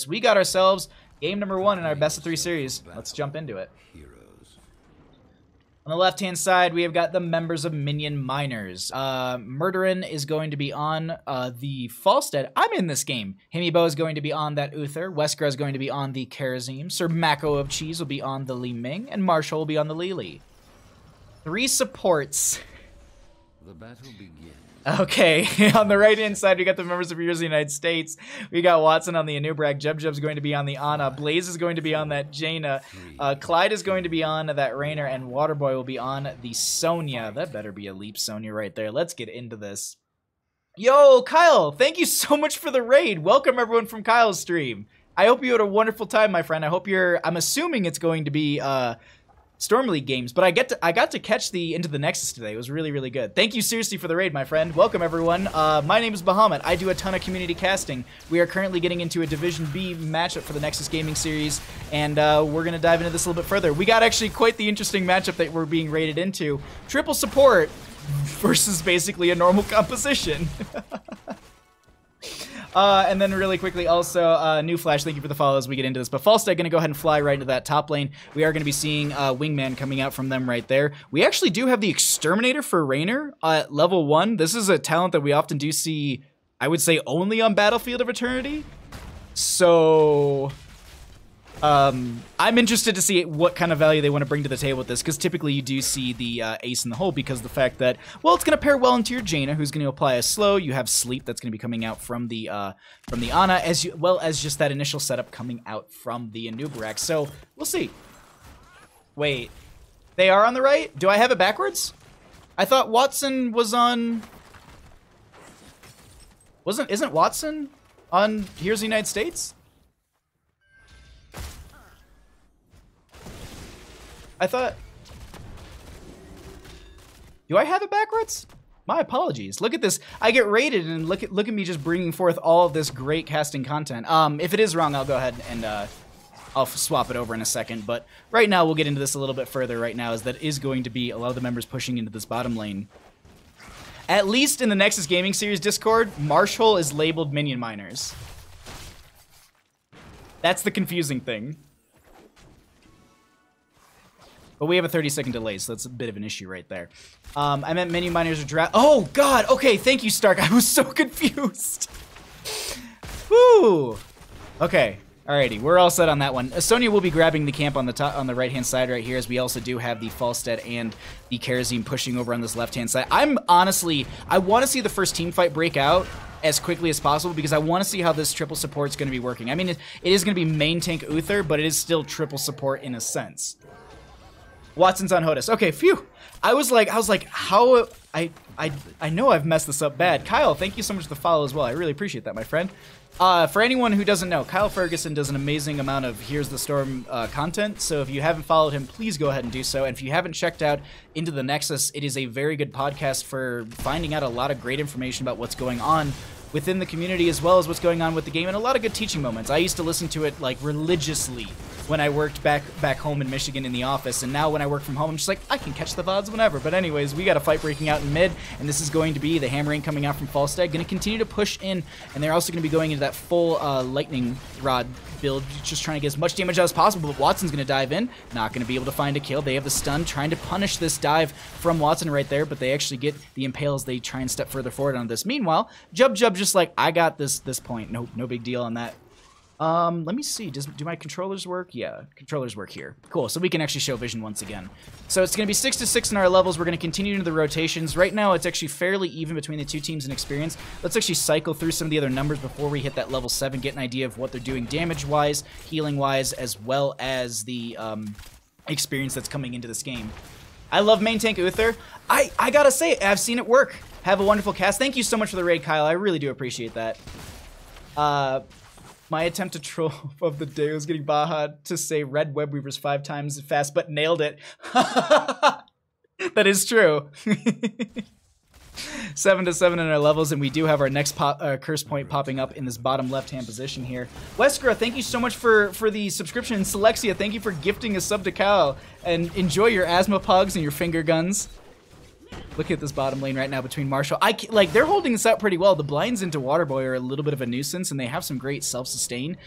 We got ourselves game number 1 in our best of 3 series. Let's jump into it. On the left-hand side, we have got the members of Minion Miners. Murderin is going to be on the Falstead. I'm in this game. Himibo is going to be on that Uther. Wesker is going to be on the Karazim. Sir Mako of Cheese will be on the Li Ming. And Marshall will be on the Li Li. 3 supports. The battle begins. Okay, on the right-hand side, we got the members of Heroes of the United States. We got Watson on the Anubrak. Jeb's going to be on the Ana. Blaze is going to be on that Jaina. Clyde is going to be on that Raynor. And Waterboy will be on the Sonya. That better be a Leap Sonya right there. Let's get into this. Yo, Kyle, thank you so much for the raid. Welcome, everyone, from Kyle's stream. I hope you had a wonderful time, my friend. I hope I'm assuming it's going to be... Storm League games, but I got to catch the Into the Nexus today. It was really, really good. Thank you seriously for the raid, my friend. Welcome, everyone. My name is Bahamut. I do a ton of community casting. We are currently getting into a Division B matchup for the Nexus Gaming Series, and we're going to dive into this a little bit further. We got actually quite the interesting matchup that we're being rated into. Triple support versus basically a normal composition. And then really quickly also, New Flash, thank you for the follow as we get into this. But Falstead going to go ahead and fly right into that top lane. We are going to be seeing Wingman coming out from them right there. We actually do have the Exterminator for Raynor at level 1. This is a talent that we often do see, I would say, only on Battlefield of Eternity. So... I'm interested to see what kind of value they want to bring to the table with this, because typically you do see the ace in the hole because of the fact that, well, it's going to pair well into your Jaina, who's going to apply a slow. You have Sleep that's going to be coming out from the Ana, as well as just that initial setup coming out from the Anubrak. So we'll see. Wait, they are on the right? Do I have it backwards? I thought Watson was on... Isn't Watson on Here's the United States? I thought... Do I have it backwards? My apologies. Look at this. I get rated, and look at me just bringing forth all of this great casting content. If it is wrong, I'll go ahead and I'll swap it over in a second. But right now, we'll get into this a little bit further right now, as that is going to be a lot of the members pushing into this bottom lane. At least in the Nexus Gaming Series Discord, Marshall is labeled Minion Miners. That's the confusing thing. But we have a 30-second delay, so that's a bit of an issue right there. I meant Minion Miners are draft. Oh, God. Okay, thank you, Stark. I was so confused. Woo. Okay. Alrighty, we're all set on that one. Sonya will be grabbing the camp on the top, on the right-hand side right here, as we also do have the Falstead and the Karazim pushing over on this left-hand side. I'm honestly, I want to see the first team fight break out as quickly as possible, because I want to see how this triple support is going to be working. I mean, it is going to be main tank Uther, but it is still triple support in a sense. Watson's on Hodis. Okay, phew. I was like, how? I know I've messed this up bad. Kyle, thank you so much for the follow as well. I really appreciate that, my friend. For anyone who doesn't know, Kyle Ferguson does an amazing amount of Here's the Storm content. So if you haven't followed him, please go ahead and do so. And if you haven't checked out Into the Nexus, it is a very good podcast for finding out a lot of great information about what's going on within the community, as well as what's going on with the game, and a lot of good teaching moments. I used to listen to it like religiously when I worked back home in Michigan in the office, and now when I work from home, I'm just like, I can catch the VODs whenever. But anyways, we got a fight breaking out in mid, and this is going to be the Hammering coming out from Falstead, going to continue to push in, and they're also going to be going into that full Lightning Rod build, just trying to get as much damage as possible. But Watson's going to dive in, not going to be able to find a kill. They have the stun, trying to punish this dive from Watson right there, but they actually get the impale as they try and step further forward on this. Meanwhile, Jub just like, I got this point. No big deal on that. Let me see. Do my controllers work? Yeah, controllers work here. Cool. So we can actually show vision once again. So it's going to be 6 to 6 in our levels. We're going to continue into the rotations. Right now, it's actually fairly even between the two teams in experience. Let's actually cycle through some of the other numbers before we hit that level 7, get an idea of what they're doing damage-wise, healing-wise, as well as the experience that's coming into this game. I love main tank Uther. I gotta say, I've seen it work. Have a wonderful cast. Thank you so much for the raid, Kyle. I really do appreciate that. My attempt to troll of the day was getting Baja to say Red Web Weavers 5 times fast, but nailed it. That is true. 7 to 7 in our levels, and we do have our next curse point popping up in this bottom left-hand position here. Wesker, thank you so much for the subscription. Selexia, thank you for gifting a sub to Kyle. And enjoy your asthma pugs and your finger guns. Look at this bottom lane right now between Marshall. Like, they're holding this out pretty well. The blinds into Waterboy are a little bit of a nuisance, and they have some great self-sustain.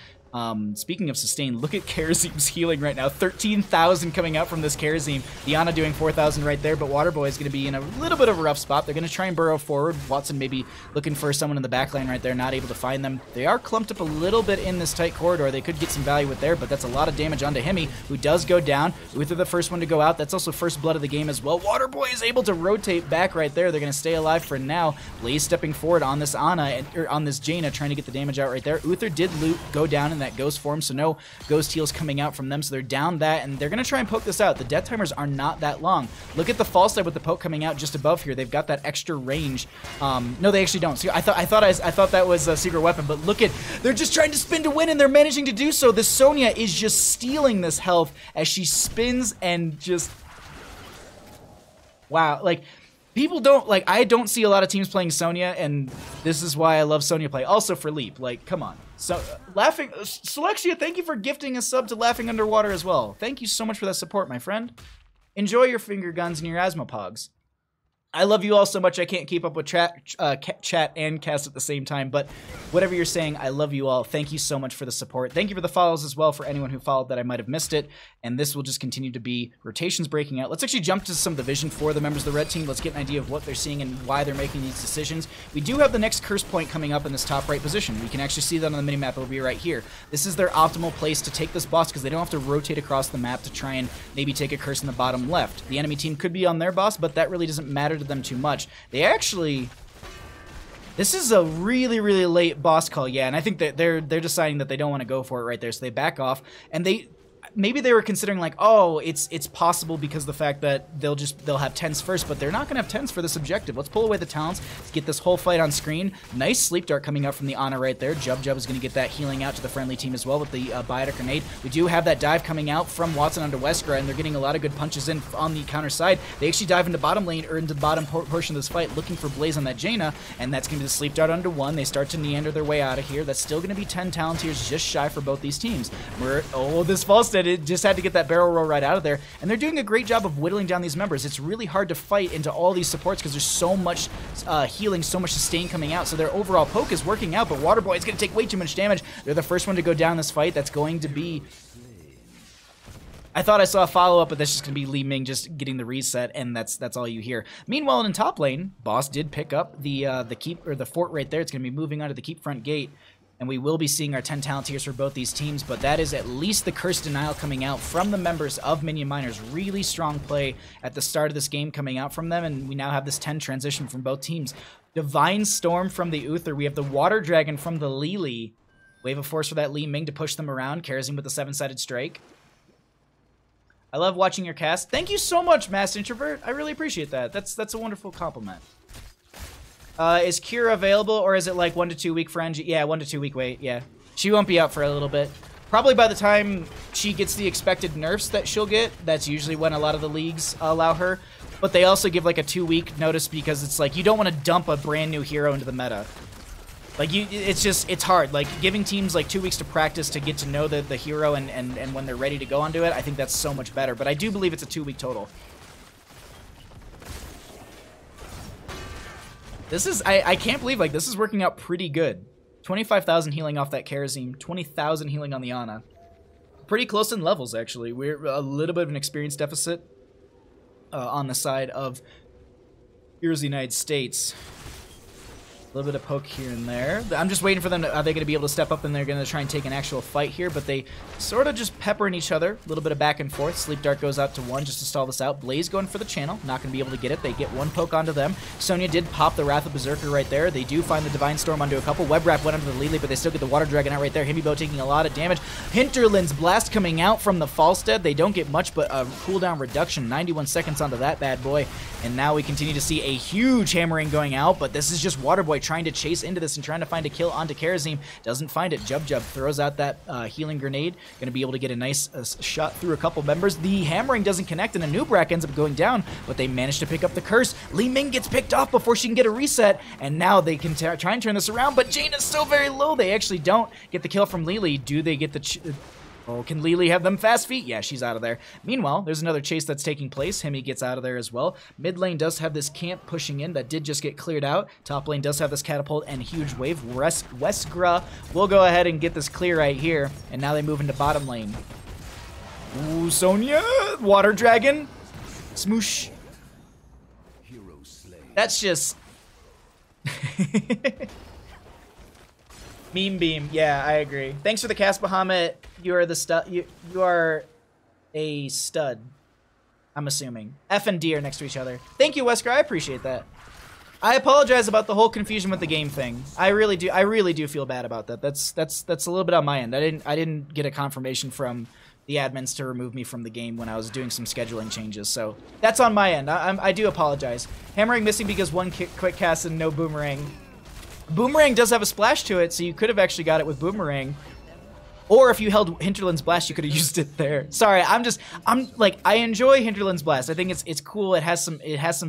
Speaking of sustain, look at Karazim's healing right now. 13,000 coming out from this Karazim. Diana doing 4,000 right there, but Waterboy is going to be in a little bit of a rough spot. They're going to try and burrow forward. Watson maybe looking for someone in the back lane right there, not able to find them. They are clumped up a little bit in this tight corridor. They could get some value with there, but that's a lot of damage onto Hemi, who does go down. Uther the first one to go out. That's also first blood of the game as well. Waterboy is able to rotate back right there. They're going to stay alive for now. Blaze stepping forward on this Ana, or on this Jaina, trying to get the damage out right there. Uther did go down in that ghost form, so no ghost heals coming out from them, so they're down that, and they're going to try and poke this out. The death timers are not that long. Look at the false side with the poke coming out just above here. They've got that extra range. No, they actually don't. See, I thought that was a secret weapon, but look at, they're just trying to spin to win, and they're managing to do so. This Sonya is just stealing this health as she spins and just... Wow, like... People don't, like, I don't see a lot of teams playing Sonya, and this is why I love Sonya play. Also for Leap, like, come on. So, Laughing, Selexia, thank you for gifting a sub to Laughing Underwater as well. Thank you so much for that support, my friend. Enjoy your finger guns and your Asmopogs. I love you all so much I can't keep up with chat and cast at the same time, but whatever you're saying, I love you all. Thank you so much for the support. Thank you for the follows as well for anyone who followed that I might have missed it, and this will just continue to be rotations breaking out. Let's actually jump to some of the vision for the members of the red team. Let's get an idea of what they're seeing and why they're making these decisions. We do have the next curse point coming up in this top right position. We can actually see that on the minimap. It'll be right here. This is their optimal place to take this boss because they don't have to rotate across the map to try and maybe take a curse in the bottom left. The enemy team could be on their boss, but that really doesn't matter to them too much. They actually... This is a really, really late boss call, yeah, and I think that they're deciding that they don't want to go for it right there, so they back off, and maybe they were considering like, oh, it's possible because of the fact that they'll have 10s first, but they're not going to have 10s for this objective. Let's pull away the talents, let's get this whole fight on screen. Nice sleep dart coming out from the Ana right there. Jub is going to get that healing out to the friendly team as well with the biotic grenade. We do have that dive coming out from Watson onto Wesker, and they're getting a lot of good punches in on the counter side. They actually dive into bottom lane, or into the bottom portion of this fight, looking for Blaze on that Jaina, and that's going to be the sleep dart onto one. They start to neander their way out of here. That's still going to be 10 Talontiers just shy for both these teams. This Falstead, it just had to get that barrel roll right out of there, and they're doing a great job of whittling down these members. It's really hard to fight into all these supports because there's so much healing, so much sustain coming out, so their overall poke is working out, but Waterboy is going to take way too much damage. They're the first one to go down this fight. That's going to be... I thought I saw a follow-up, but that's just going to be Li Ming just getting the reset, and that's all you hear. Meanwhile, in top lane, Boss did pick up the keep, or the fort right there. It's going to be moving onto the keep front gate, and we will be seeing our 10 Talontiers for both these teams, but that is at least the curse denial coming out from the members of Minion Miners. Really strong play at the start of this game coming out from them, and we now have this 10 transition from both teams. Divine Storm from the Uther. We have the Water Dragon from the Lili. Wave of Force for that Li Ming to push them around. Karazim with the 7-sided strike. I love watching your cast. Thank you so much, Masked Introvert. I really appreciate that. That's a wonderful compliment. Is Kira available, or is it like 1 to 2 week for NG? Yeah, 1 to 2 week wait, yeah. She won't be out for a little bit. Probably by the time she gets the expected nerfs that she'll get, that's usually when a lot of the leagues allow her. But they also give like a 2-week notice because it's like, you don't want to dump a brand new hero into the meta. Like, it's hard. Like, giving teams like 2 weeks to practice to get to know the hero and when they're ready to go onto it, I think that's so much better. But I do believe it's a 2-week total. This is, I can't believe, like, this is working out pretty good. 25,000 healing off that Karazim, 20,000 healing on the Ana. Pretty close in levels, actually. We're a little bit of an experience deficit on the side of here's the United States. A little bit of poke here and there. I'm just waiting for them to, are they going to be able to step up and they're going to try and take an actual fight here, but they sort of just peppering each other. A little bit of back and forth. Sleep Dart goes out to one just to stall this out. Blaze going for the channel. Not going to be able to get it. They get one poke onto them. Sonya did pop the Wrath of Berserker right there. They do find the Divine Storm onto a couple. Web Wrap went onto the Lili, but they still get the Water Dragon out right there. Himibo taking a lot of damage. Hinterland's Blast coming out from the Falstead. They don't get much, but a cooldown reduction. 91 seconds onto that bad boy. And now we continue to see a huge hammering going out, but this is just Waterboy trying to chase into this and trying to find a kill onto Karazim. Doesn't find it. Jub throws out that healing grenade. Going to be able to get a nice shot through a couple members. The hammering doesn't connect, and a Nubrak ends up going down, but they manage to pick up the curse. Li Ming gets picked off before she can get a reset, and now they can try and turn this around, but Jane is still very low. They actually don't get the kill from Lili. Do they get the... Oh, can Lily have them fast feet? Yeah, she's out of there. Meanwhile, there's another chase that's taking place. Hemi gets out of there as well. Mid lane does have this camp pushing in that did just get cleared out. Top lane does have this catapult and huge wave. Westgra will go ahead and get this clear right here. And now they move into bottom lane. Ooh, Sonya! Water Dragon! Smoosh. That's just... Meme beam. Yeah, I agree. Thanks for the cast, Bahamut. You are the stud. You are a stud. I'm assuming. F and D are next to each other. Thank you, Wesker. I appreciate that. I apologize about the whole confusion with the game thing. I really do feel bad about that. That's a little bit on my end. I didn't get a confirmation from the admins to remove me from the game when I was doing some scheduling changes. So that's on my end. I do apologize. Hammering missing because one quick cast and no boomerang. Boomerang does have a splash to it, so you could have actually got it with Boomerang. Or if you held Hinterland's Blast, you could have used it there. Sorry, I'm like, I enjoy Hinterland's Blast. I think it's cool. It has some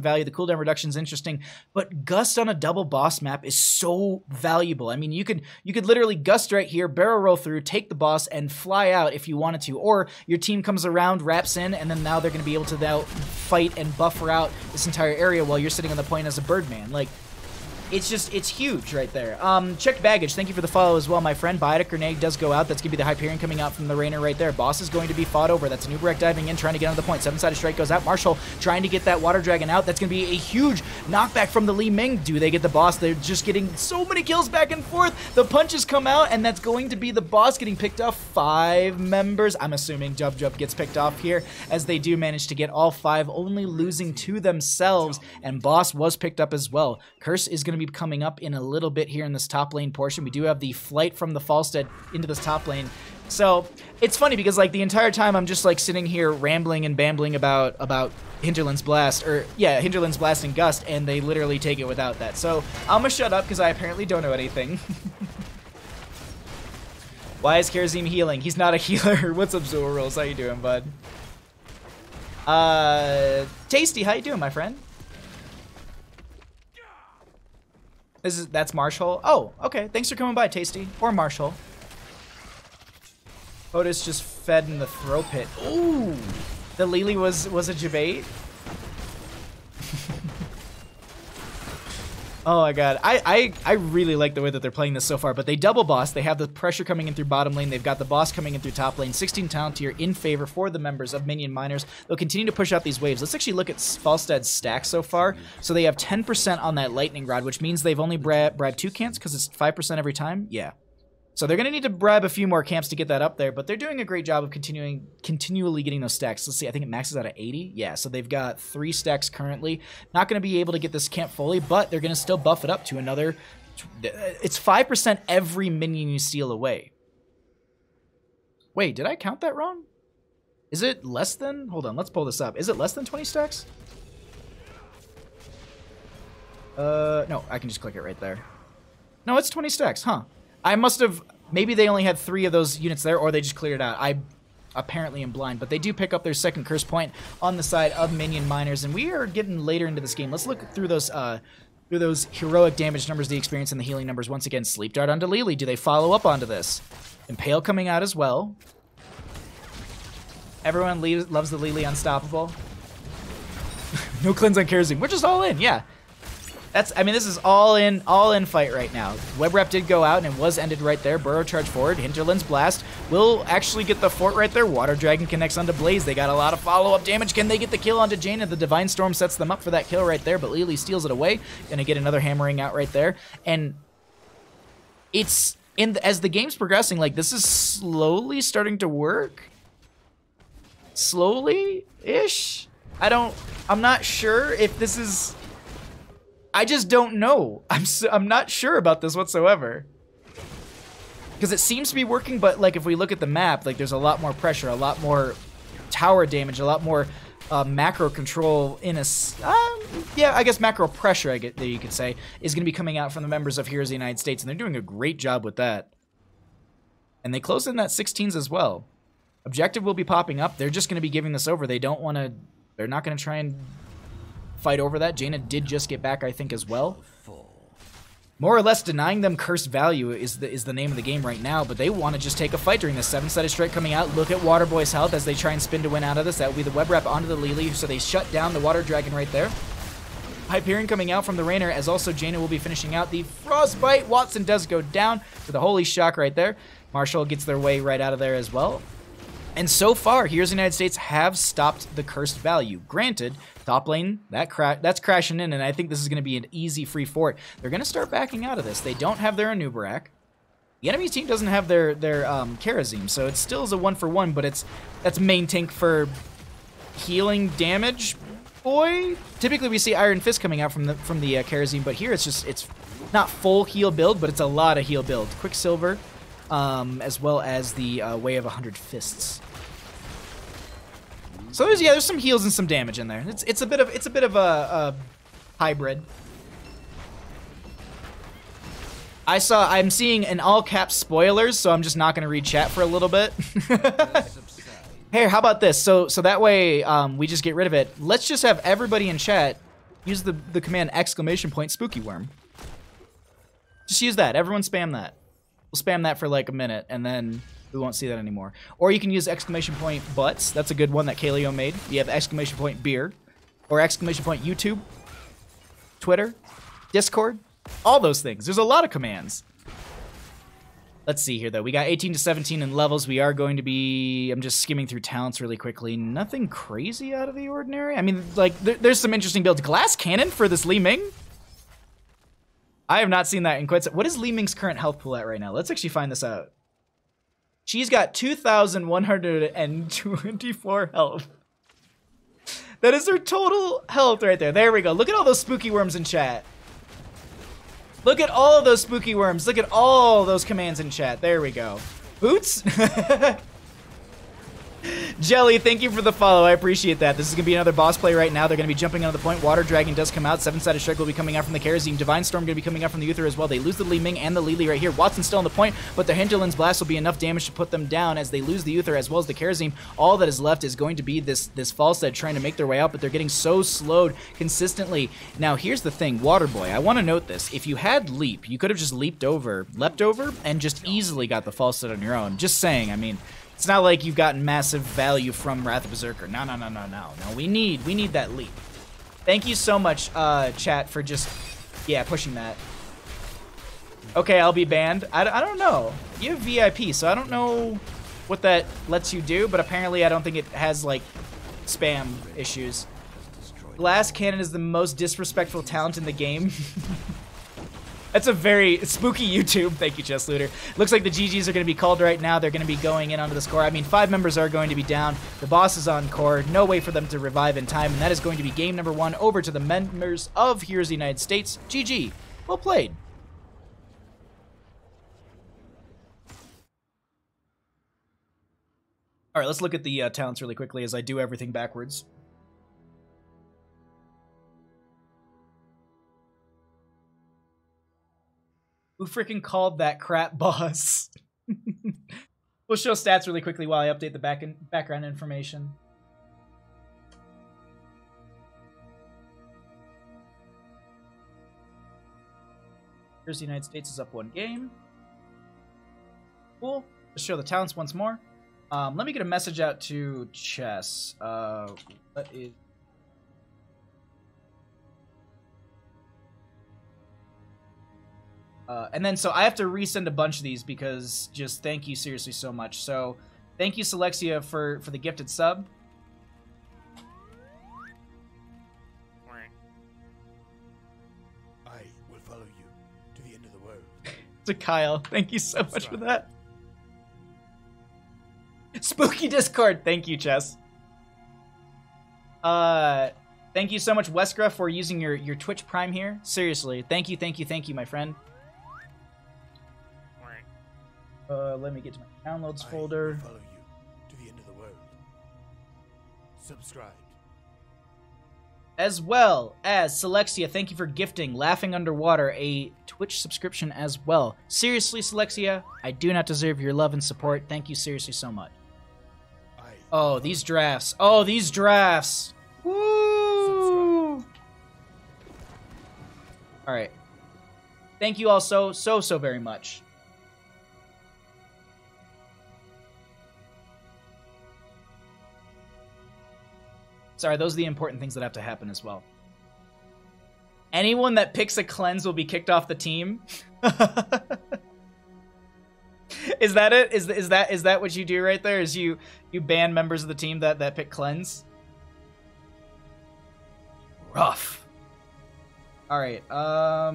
value. The cooldown reduction is interesting, but Gust on a double boss map is so valuable. I mean, you could literally Gust right here, barrel roll through, take the boss, and fly out if you wanted to. Or your team comes around, wraps in, and then now they're going to be able to now fight and buffer out this entire area while you're sitting on the point as a Birdman. Like, it's huge right there. Checked baggage. Thank you for the follow as well, my friend. Biotic Grenade does go out. That's going to be the Hyperion coming out from the Rainer right there. Boss is going to be fought over. That's an Uberek diving in, trying to get on the point. Seven-sided strike goes out. Marshall trying to get that Water Dragon out. That's going to be a huge knockback from the Li Ming. Do they get the boss? They're just getting so many kills back and forth. The punches come out, and that's going to be the boss getting picked off. 5 members. I'm assuming Jub Jub gets picked off here, as they do manage to get all 5, only losing to themselves, and boss was picked up as well. Curse is going to be coming up in a little bit here in this top lane portion. We do have the flight from the Falstead into this top lane. So it's funny because like the entire time I'm just like sitting here rambling and bambling about Hinterland's Blast, or yeah, Hinterland's Blast and Gust, and they literally take it without that. So I'm gonna shut up because I apparently don't know anything. Why is Karazim healing? He's not a healer. What's up, Zorals? How you doing, bud? Tasty, how you doing, my friend? That's Marshall. Oh, okay. Thanks for coming by, Tasty. Or Marshall. Otis just fed in the throw pit. Ooh! The Lily was a debate. Oh my god. I really like the way that they're playing this so far, but they double boss. They have the pressure coming in through bottom lane. They've got the boss coming in through top lane. 16 talent tier in favor for the members of Minion Miners. They'll continue to push out these waves. Let's actually look at Falstead's stack so far. So they have 10% on that lightning rod, which means they've only bribed 2 camps because it's 5% every time. Yeah. So they're going to need to bribe a few more camps to get that up there, but they're doing a great job of continually getting those stacks. Let's see, I think it maxes out at 80. Yeah, so they've got 3 stacks currently. Not going to be able to get this camp fully, but they're going to still buff it up to another... It's 5% every minion you steal away. Wait, did I count that wrong? Is it less than... Hold on, let's pull this up. Is it less than 20 stacks? No, I can just click it right there. No, it's 20 stacks, huh? I must have, maybe they only had 3 of those units there, or they just cleared it out. I apparently am blind, but they do pick up their second curse point on the side of Minion Miners, and we are getting later into this game. Let's look through those heroic damage numbers, the experience, and the healing numbers. Once again, Sleep Dart onto Lily. Do they follow up onto this? Impale coming out as well. Everyone loves the Lily Unstoppable. No cleanse on Karazim. We're just all in, yeah. I mean, this is all in fight right now. Web Rep did go out and it was ended right there. Burrow charge forward. Hinterland's Blast will actually get the fort right there. Water Dragon connects onto Blaze. They got a lot of follow-up damage. Can they get the kill onto Jaina? The Divine Storm sets them up for that kill right there, but Lily steals it away. Gonna get another hammering out right there. And it's, as the game's progressing, like, this is slowly starting to work. Slowly-ish? I'm not sure if this is... I just don't know. I'm not sure about this whatsoever. Because it seems to be working, but like if we look at the map, like there's a lot more pressure, a lot more tower damage, a lot more macro control in a... yeah, I guess macro pressure, that you could say, is going to be coming out from the members of Heroes of the United States, and they're doing a great job with that. And they close in that 16s as well. Objective will be popping up. They're just going to be giving this over. They don't want to... They're not going to try and... fight over that. Jaina did just get back, I think, as well. more or less denying them cursed value is the name of the game right now, but they want to just take a fight during this 7-sided strike coming out. Look at Waterboy's health as they try and spin to win out of this. That will be the web wrap onto the Lily, so they shut down the Water Dragon right there. Hyperion coming out from the Rainer, as also Jaina will be finishing out the Frostbite. Watson does go down to the Holy Shock right there. Marshall gets their way right out of there as well. And so far, Heroes of the United States have stopped the cursed value. Granted, top lane, that's crashing in, and I think this is going to be an easy free fort. They're going to start backing out of this. They don't have their Anubarak. The enemy team doesn't have their Karazim, so it still is a 1-for-1, but that's main tank for healing damage. Boy, typically we see Iron Fist coming out from the Karazim, but here it's not full heal build, but it's a lot of heal build. Quicksilver, as well as the Way of 100 Fists. So there's some heals and some damage in there. It's a bit of a hybrid. I'm seeing in all caps spoilers, so I'm just not gonna read chat for a little bit. Hey, how about this? So that way we just get rid of it. Let's just have everybody in chat use the command !spooky worm. Just use that. Everyone spam that. We'll spam that for like a minute, and then we won't see that anymore. Or you can use !butts. That's a good one that Kaleo made. You have !beer, or !YouTube, Twitter, Discord, all those things. There's a lot of commands. Let's see here, though. We got 18 to 17 in levels. We are going to be... I'm just skimming through talents really quickly. Nothing crazy out of the ordinary. I mean, like, there's some interesting builds. Glass Cannon for this Li Ming? I have not seen that in quite... What is Li Ming's current health pool at right now? Let's actually find this out. She's got 2,124 health. That is her total health right there. There we go. Look at all those spooky worms in chat. Look at all of those spooky worms. Look at all those commands in chat. There we go. Boots? Jelly, thank you for the follow. I appreciate that. This is going to be another boss play right now. They're going to be jumping onto the point. Water Dragon does come out. 7-sided strike will be coming out from the Karazim. Divine Storm going to be coming out from the Uther as well. They lose the Li Ming and the Lili right here. Watson's still on the point, but the Hinterland's Blast will be enough damage to put them down as they lose the Uther as well as the Karazim. All that is left is going to be this Falstead trying to make their way out, but they're getting so slowed consistently. Now, here's the thing. Waterboy, I want to note this. If you had Leap, you could have just leapt over, and just easily got the Falstead on your own. Just saying, I mean... It's not like you've gotten massive value from Wrath of Berserker. No. We need that leap. Thank you so much, chat, for just, pushing that. Okay, I'll be banned. I don't know. You have VIP, so I don't know what that lets you do, but apparently I don't think it has, like, spam issues. Glass Cannon is the most disrespectful talent in the game. That's a very spooky YouTube. Thank you, Chess Looter. Looks like the GGs are going to be called right now. They're going to be going in onto the score. I mean, 5 members are going to be down. The boss is on core. No way for them to revive in time. And that is going to be game number 1 over to the members of Heroes of the United States. GG. Well played. All right, let's look at the talents really quickly as I do everything backwards. Who freaking called that crap boss? We'll show stats really quickly while I update the background information. Here's the United States is up 1 game. Cool. Let's show the talents once more. Let me get a message out to Chess. What is... and then, so I have to resend a bunch of these because just thank you seriously so much. So, thank you, Selexia, for the gifted sub. I will follow you to the end of the world. To Kyle, thank you so much for that. Spooky Discord, thank you, Chess. Thank you so much, Wesker, for using your Twitch Prime here. Seriously, thank you, my friend. Let me get to my downloads folder. I will follow you to the end of the world. Subscribe. As well as Selexia, thank you for gifting Laughing Underwater a Twitch subscription as well. Seriously, Selexia, I do not deserve your love and support. Thank you seriously so much. Oh, these drafts. Oh, these drafts. Woo! All right. Thank you all so very much. Sorry, those are the important things that have to happen as well. Anyone that picks a cleanse will be kicked off the team. Is that it? Is that what you do right there? Is you ban members of the team that pick cleanse? Rough. All right. Huh.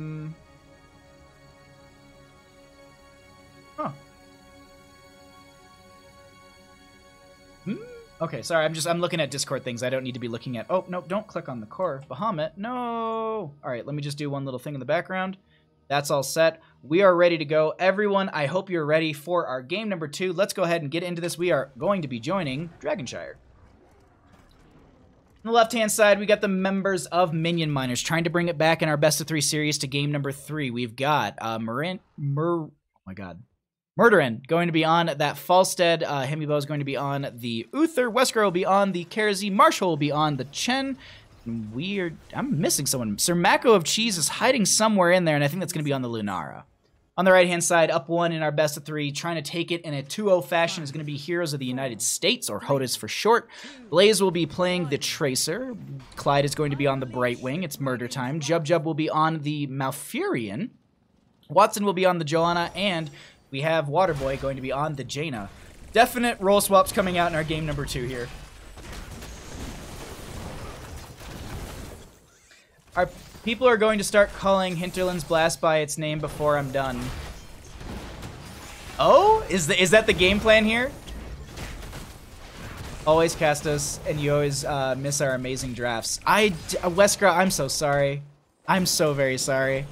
Okay, sorry. I'm looking at Discord things. I don't need to be looking at. Oh no! Don't click on the core, Bahamut. No. All right. Let me just do one little thing in the background. That's all set. We are ready to go. Everyone, I hope you're ready for our game number 2. Let's go ahead and get into this. We are going to be joining Dragonshire. On the left-hand side, we got the members of Minion Miners trying to bring it back in our best of 3 series to game number 3. We've got Murderin going to be on that Falstead. Hemibo is going to be on the Uther. Wesker will be on the Karazi. Marshall will be on the Chen. I'm missing someone. Sir Mako of Cheese is hiding somewhere in there, and I think that's going to be on the Lunara. On the right-hand side, up 1 in our best of 3, trying to take it in a 2-0 fashion is going to be Heroes of the United States, or HOTAS for short. Blaze will be playing the Tracer. Clyde is going to be on the Brightwing. It's murder time. Jub will be on the Malfurion. Watson will be on the Joanna, and we have Waterboy going to be on the Jaina. Definite role swaps coming out in our game number 2 here. Our people are going to start calling Hinterland's Blast by its name before I'm done. Oh? Is that the game plan here? Always cast us, and you always miss our amazing drafts. Wesker, I'm so sorry. I'm so very sorry.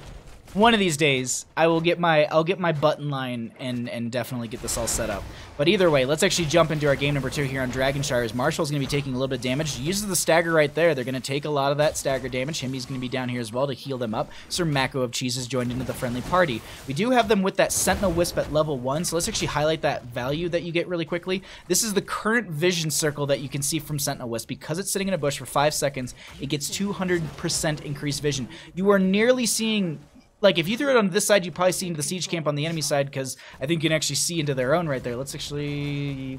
One of these days, I'll get my button line and definitely get this all set up. But either way, let's actually jump into our game number 2 here on Dragonshire. Marshall's going to be taking a little bit of damage. Uses the stagger right there. They're going to take a lot of that stagger damage. Himi's going to be down here as well to heal them up. Sir Mako of Cheese has joined into the friendly party. We do have them with that Sentinel Wisp at level 1, so let's actually highlight that value that you get really quickly. This is the current vision circle that you can see from Sentinel Wisp. Because it's sitting in a bush for 5 seconds, it gets 200% increased vision. You are nearly seeing... Like, if you threw it on this side, you'd probably see into the siege camp on the enemy side, because I think you can actually see into their own right there. Let's actually...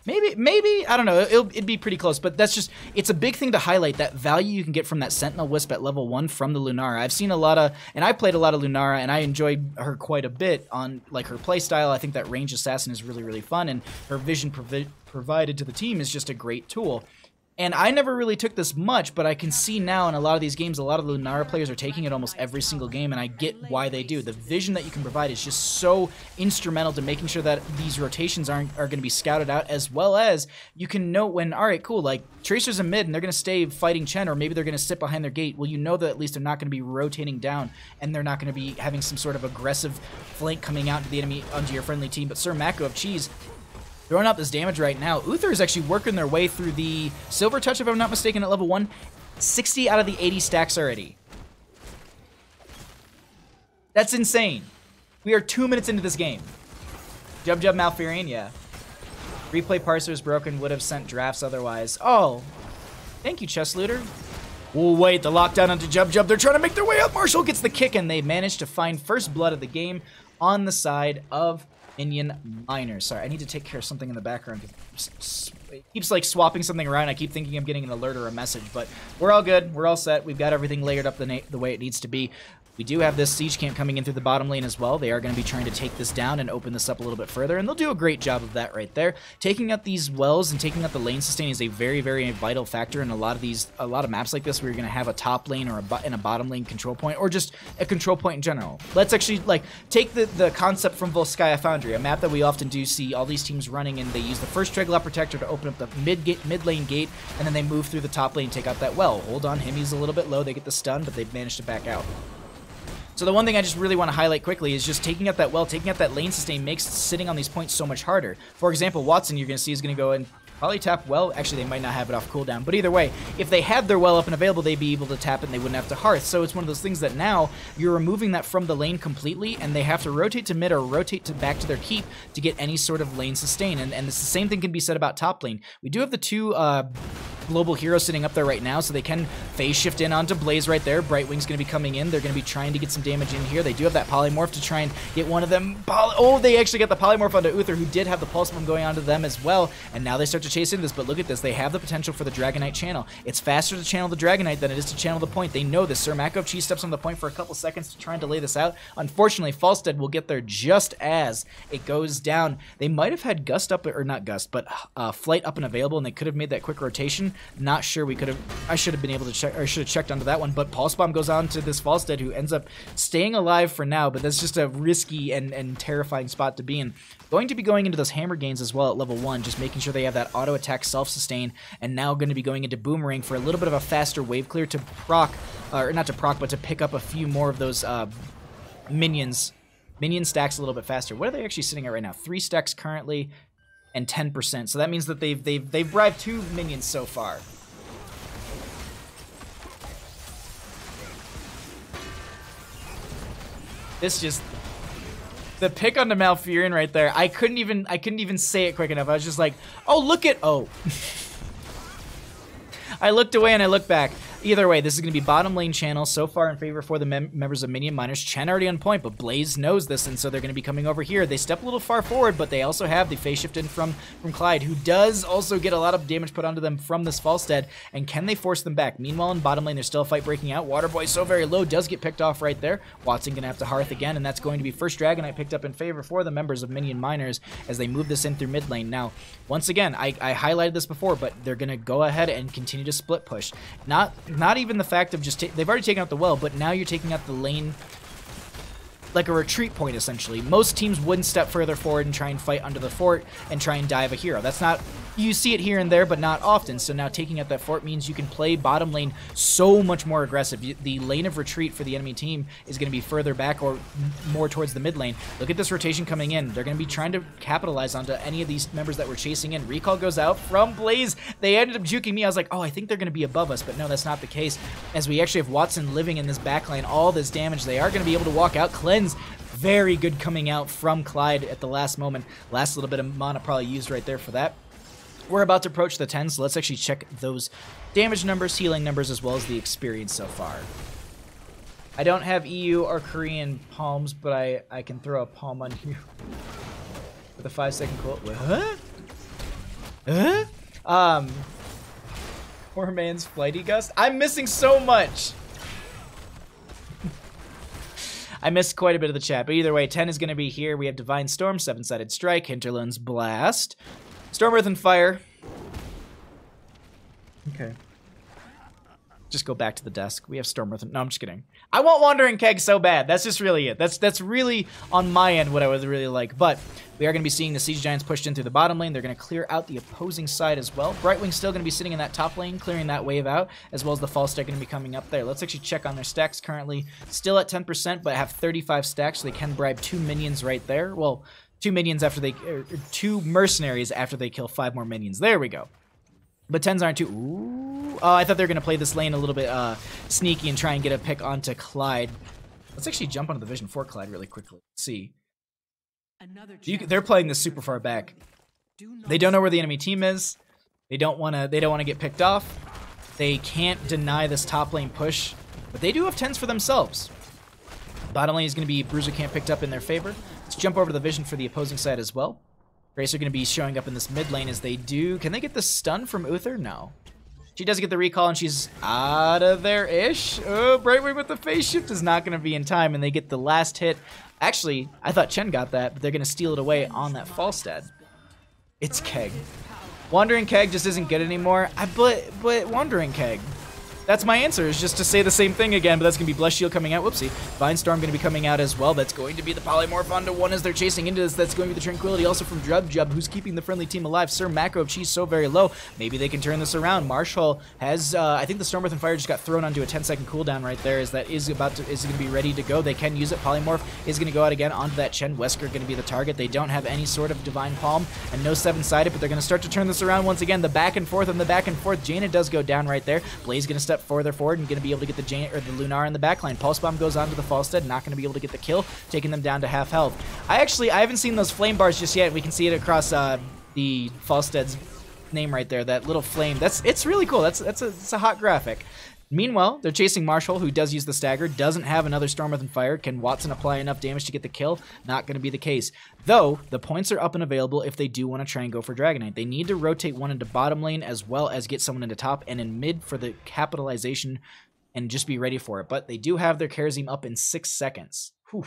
Maybe, I don't know, it'd be pretty close, but that's just, it's a big thing to highlight, that value you can get from that Sentinel Wisp at level 1 from the Lunara. I've seen a lot of, and I played a lot of Lunara, and I enjoyed her quite a bit on, like, her playstyle. I think that Range Assassin is really, really fun, and her vision provided to the team is just a great tool. And I never really took this much, but I can see now in a lot of these games, a lot of the Lunara players are taking it almost every single game, and I get why they do. The vision that you can provide is just so instrumental to making sure that these rotations are going to be scouted out, as well as you can know when, all right, cool, like, Tracer's a mid, and they're going to stay fighting Chen, or maybe they're going to sit behind their gate. Well, you know that at least they're not going to be rotating down, and they're not going to be having some sort of aggressive flank coming out to the enemy, onto your friendly team. But Sir Mako of Cheese... throwing out this damage right now. Uther is actually working their way through the Silver Touch, if I'm not mistaken, at level 1. 60 out of the 80 stacks already. That's insane. We are 2 minutes into this game. Jub Malfurion, yeah. Replay parser is broken, would have sent drafts otherwise. Oh, thank you, Chest Looter. Oh, wait, the lockdown onto Jub. They're trying to make their way up. Marshall gets the kick, and they manage to find first blood of the game on the side of Minion Miners. Sorry, I need to take care of something in the background. It keeps like swapping something around. I keep thinking I'm getting an alert or a message, but we're all good. We're all set. We've got everything layered up the way it needs to be. We do have this siege camp coming in through the bottom lane as well. They are going to be trying to take this down and open this up a little bit further, and they'll do a great job of that right there. Taking out these wells and taking out the lane sustain is a very, very vital factor in a lot of maps like this, where you're going to have a top lane or a bottom lane control point, or just a control point in general. Let's actually like take the concept from Volskaya Foundry, a map that we often do see all these teams running, and they use the first Dreadlock Protector to open up the mid lane gate, and then they move through the top lane and take out that well. Hold on, Himi's a little bit low. They get the stun, but they've managed to back out. So the one thing I just really want to highlight quickly is just taking out that well, taking out that lane sustain makes sitting on these points so much harder. For example, Watson, you're going to see, is going to go and probably tap well. Actually, they might not have it off cooldown. But either way, if they had their well up and available, they'd be able to tap it and they wouldn't have to hearth. So it's one of those things that now you're removing that from the lane completely, and they have to rotate to mid or rotate to back to their keep to get any sort of lane sustain. And it's the same thing can be said about top lane. We do have the two global hero sitting up there right now, so they can phase shift in onto Blaze right there. Brightwing's going to be coming in. They're going to be trying to get some damage in here. They do have that polymorph to try and get one of them. Oh, they actually got the polymorph onto Uther, who did have the pulse bomb going onto them as well, and now they start to chase into this, but look at this. They have the potential for the Dragonite channel. It's faster to channel the Dragonite than it is to channel the point. They know this. Sir Mako Chi steps on the point for a couple seconds to try and delay this out. Unfortunately, Falstead will get there just as it goes down. They might have had Gust up, or not Gust, but Flight up and available, and they could have made that quick rotation. Not sure. I should have been able to check, or should have checked onto that one, but Pulse Bomb goes on to this Falstead, who ends up staying alive for now, but that's just a risky and terrifying spot to be in. Going to be going into those hammer gains as well at level 1, just making sure they have that auto attack self-sustain, and now going to be going into Boomerang for a little bit of a faster wave clear to proc, or not to proc, but to pick up a few more of those minions. Minion stacks a little bit faster. What are they actually sitting at right now? 3 stacks currently and 10%. So that means that they've bribed 2 minions so far. This just, the pick on the Malfurion right there. I couldn't even say it quick enough. I was just like, oh, look at, oh. I looked away and I looked back. Either way, this is going to be bottom lane channel so far in favor for the members of Minion Miners. Chen already on point, but Blaze knows this, and so they're going to be coming over here. They step a little far forward, but they also have the phase shift in from Clyde, who does also get a lot of damage put onto them from this Falstead, and can they force them back? Meanwhile, in bottom lane, there's still a fight breaking out. Waterboy so very low, does get picked off right there. Watson going to have to Hearth again, and that's going to be first Dragonite picked up in favor for the members of Minion Miners as they move this in through mid lane. Now, once again, I highlighted this before, but they're going to go ahead and continue to split push. Not even the fact of just they've already taken out the well, but now you're taking out the lane like a retreat point, essentially. Most teams wouldn't step further forward and try and fight under the fort and try and dive a hero. That's not, you see it here and there, but not often. So now taking out that fort means you can play bottom lane so much more aggressive. The lane of retreat for the enemy team is going to be further back or more towards the mid lane. Look at this rotation coming in. They're going to be trying to capitalize onto any of these members that we're chasing in. Recall goes out from Blaze. They ended up juking me. I was like, oh, I think they're going to be above us, but no, that's not the case. As we actually have Watson living in this backline, all this damage, they are going to be able to walk out. Cleanse, very good coming out from Clyde at the last moment. Last little bit of mana probably used right there for that. We're about to approach the 10, so let's actually check those damage numbers, healing numbers, as well as the experience so far. I don't have EU or Korean palms, but I can throw a palm on you with a 5-second cool. Huh? Poor man's flighty gust. I'm missing so much. I missed quite a bit of the chat, but either way, 10 is going to be here. We have Divine Storm, 7-sided Strike, Hinterland's Blast, Storm, Earth, and Fire. Okay. Just go back to the desk. We have Storm, Earth, and... No, I'm just kidding. I want Wandering Keg so bad. That's just really it. That's really, on my end, what I would really like. But we are going to be seeing the Siege Giants pushed in through the bottom lane. They're going to clear out the opposing side as well. Brightwing's still going to be sitting in that top lane, clearing that wave out, as well as the Falstack going to be coming up there. Let's actually check on their stacks currently. Still at 10%, but have 35 stacks, so they can bribe 2 minions right there. Well, 2 minions after they... 2 mercenaries after they kill 5 more minions. There we go. But 10s aren't too... Ooh. Oh, I thought they were going to play this lane a little bit sneaky and try and get a pick onto Clyde. Let's actually jump onto the vision for Clyde really quickly. Let's see. They're playing this super far back. They don't know where the enemy team is. They don't want to get picked off. They can't deny this top lane push. But they do have 10s for themselves. Bottom lane is going to be Bruiser Camp picked up in their favor. Let's jump over to the vision for the opposing side as well. Grace are going to be showing up in this mid lane as they do. Can they get the stun from Uther? No. She does get the recall, and she's out of there-ish. Oh, Brightwing with the phase shift is not going to be in time, and they get the last hit. Actually, I thought Chen got that, but they're going to steal it away on that Falstead. It's Keg. Wandering Keg just isn't good anymore. But Wandering Keg. That's my answer, is just to say the same thing again, but that's going to be Blessed Shield coming out. Whoopsie. Vine Storm going to be coming out as well. That's going to be the Polymorph onto 1 as they're chasing into this. That's going to be the Tranquility also from Jub, who's keeping the friendly team alive. Sir Macro, she's so very low. Maybe they can turn this around. Marshall has, I think the Storm, Earth, and Fire just got thrown onto a 10-second cooldown right there, as that is going to be ready to go. They can use it. Polymorph is going to go out again onto that Chen. Wesker going to be the target. They don't have any sort of Divine Palm and no 7-sided, but they're going to start to turn this around once again. The back and forth and the back and forth. Jaina does go down right there. Blaze going to step further forward and going to be able to get the Jaina, or the Lunar in the backline. Pulse Bomb goes onto the Falstead, not going to be able to get the kill, taking them down to half health. I haven't seen those flame bars just yet. We can see it across the Falstead's name right there, that little flame. It's really cool. It's a hot graphic. Meanwhile, they're chasing Marshall, who does use the stagger, doesn't have another Storm Within Fire. Can Watson apply enough damage to get the kill? Not going to be the case. Though, the points are up and available if they do want to try and go for Dragonite. They need to rotate one into bottom lane as well as get someone into top and in mid for the capitalization and just be ready for it. But they do have their Kharazim up in 6 seconds. Whew.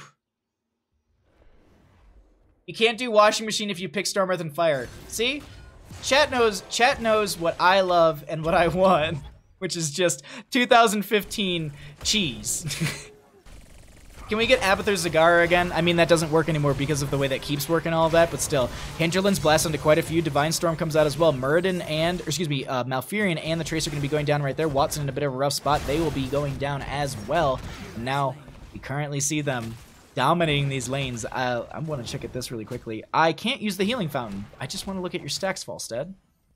You can't do washing machine if you pick Storm Within Fire. See? Chat knows what I love and what I want. Which is just 2015 cheese. Can we get Abathur Zagara again? I mean, that doesn't work anymore because of the way that keeps working all of that, but still. Hinterland's blast onto quite a few. Divine Storm comes out as well. Malfurion and the Tracer are going to be going down right there. Watson in a bit of a rough spot. They will be going down as well. And now we currently see them dominating these lanes. I want to check at this really quickly. I can't use the healing fountain. I just want to look at your stacks, Falstead.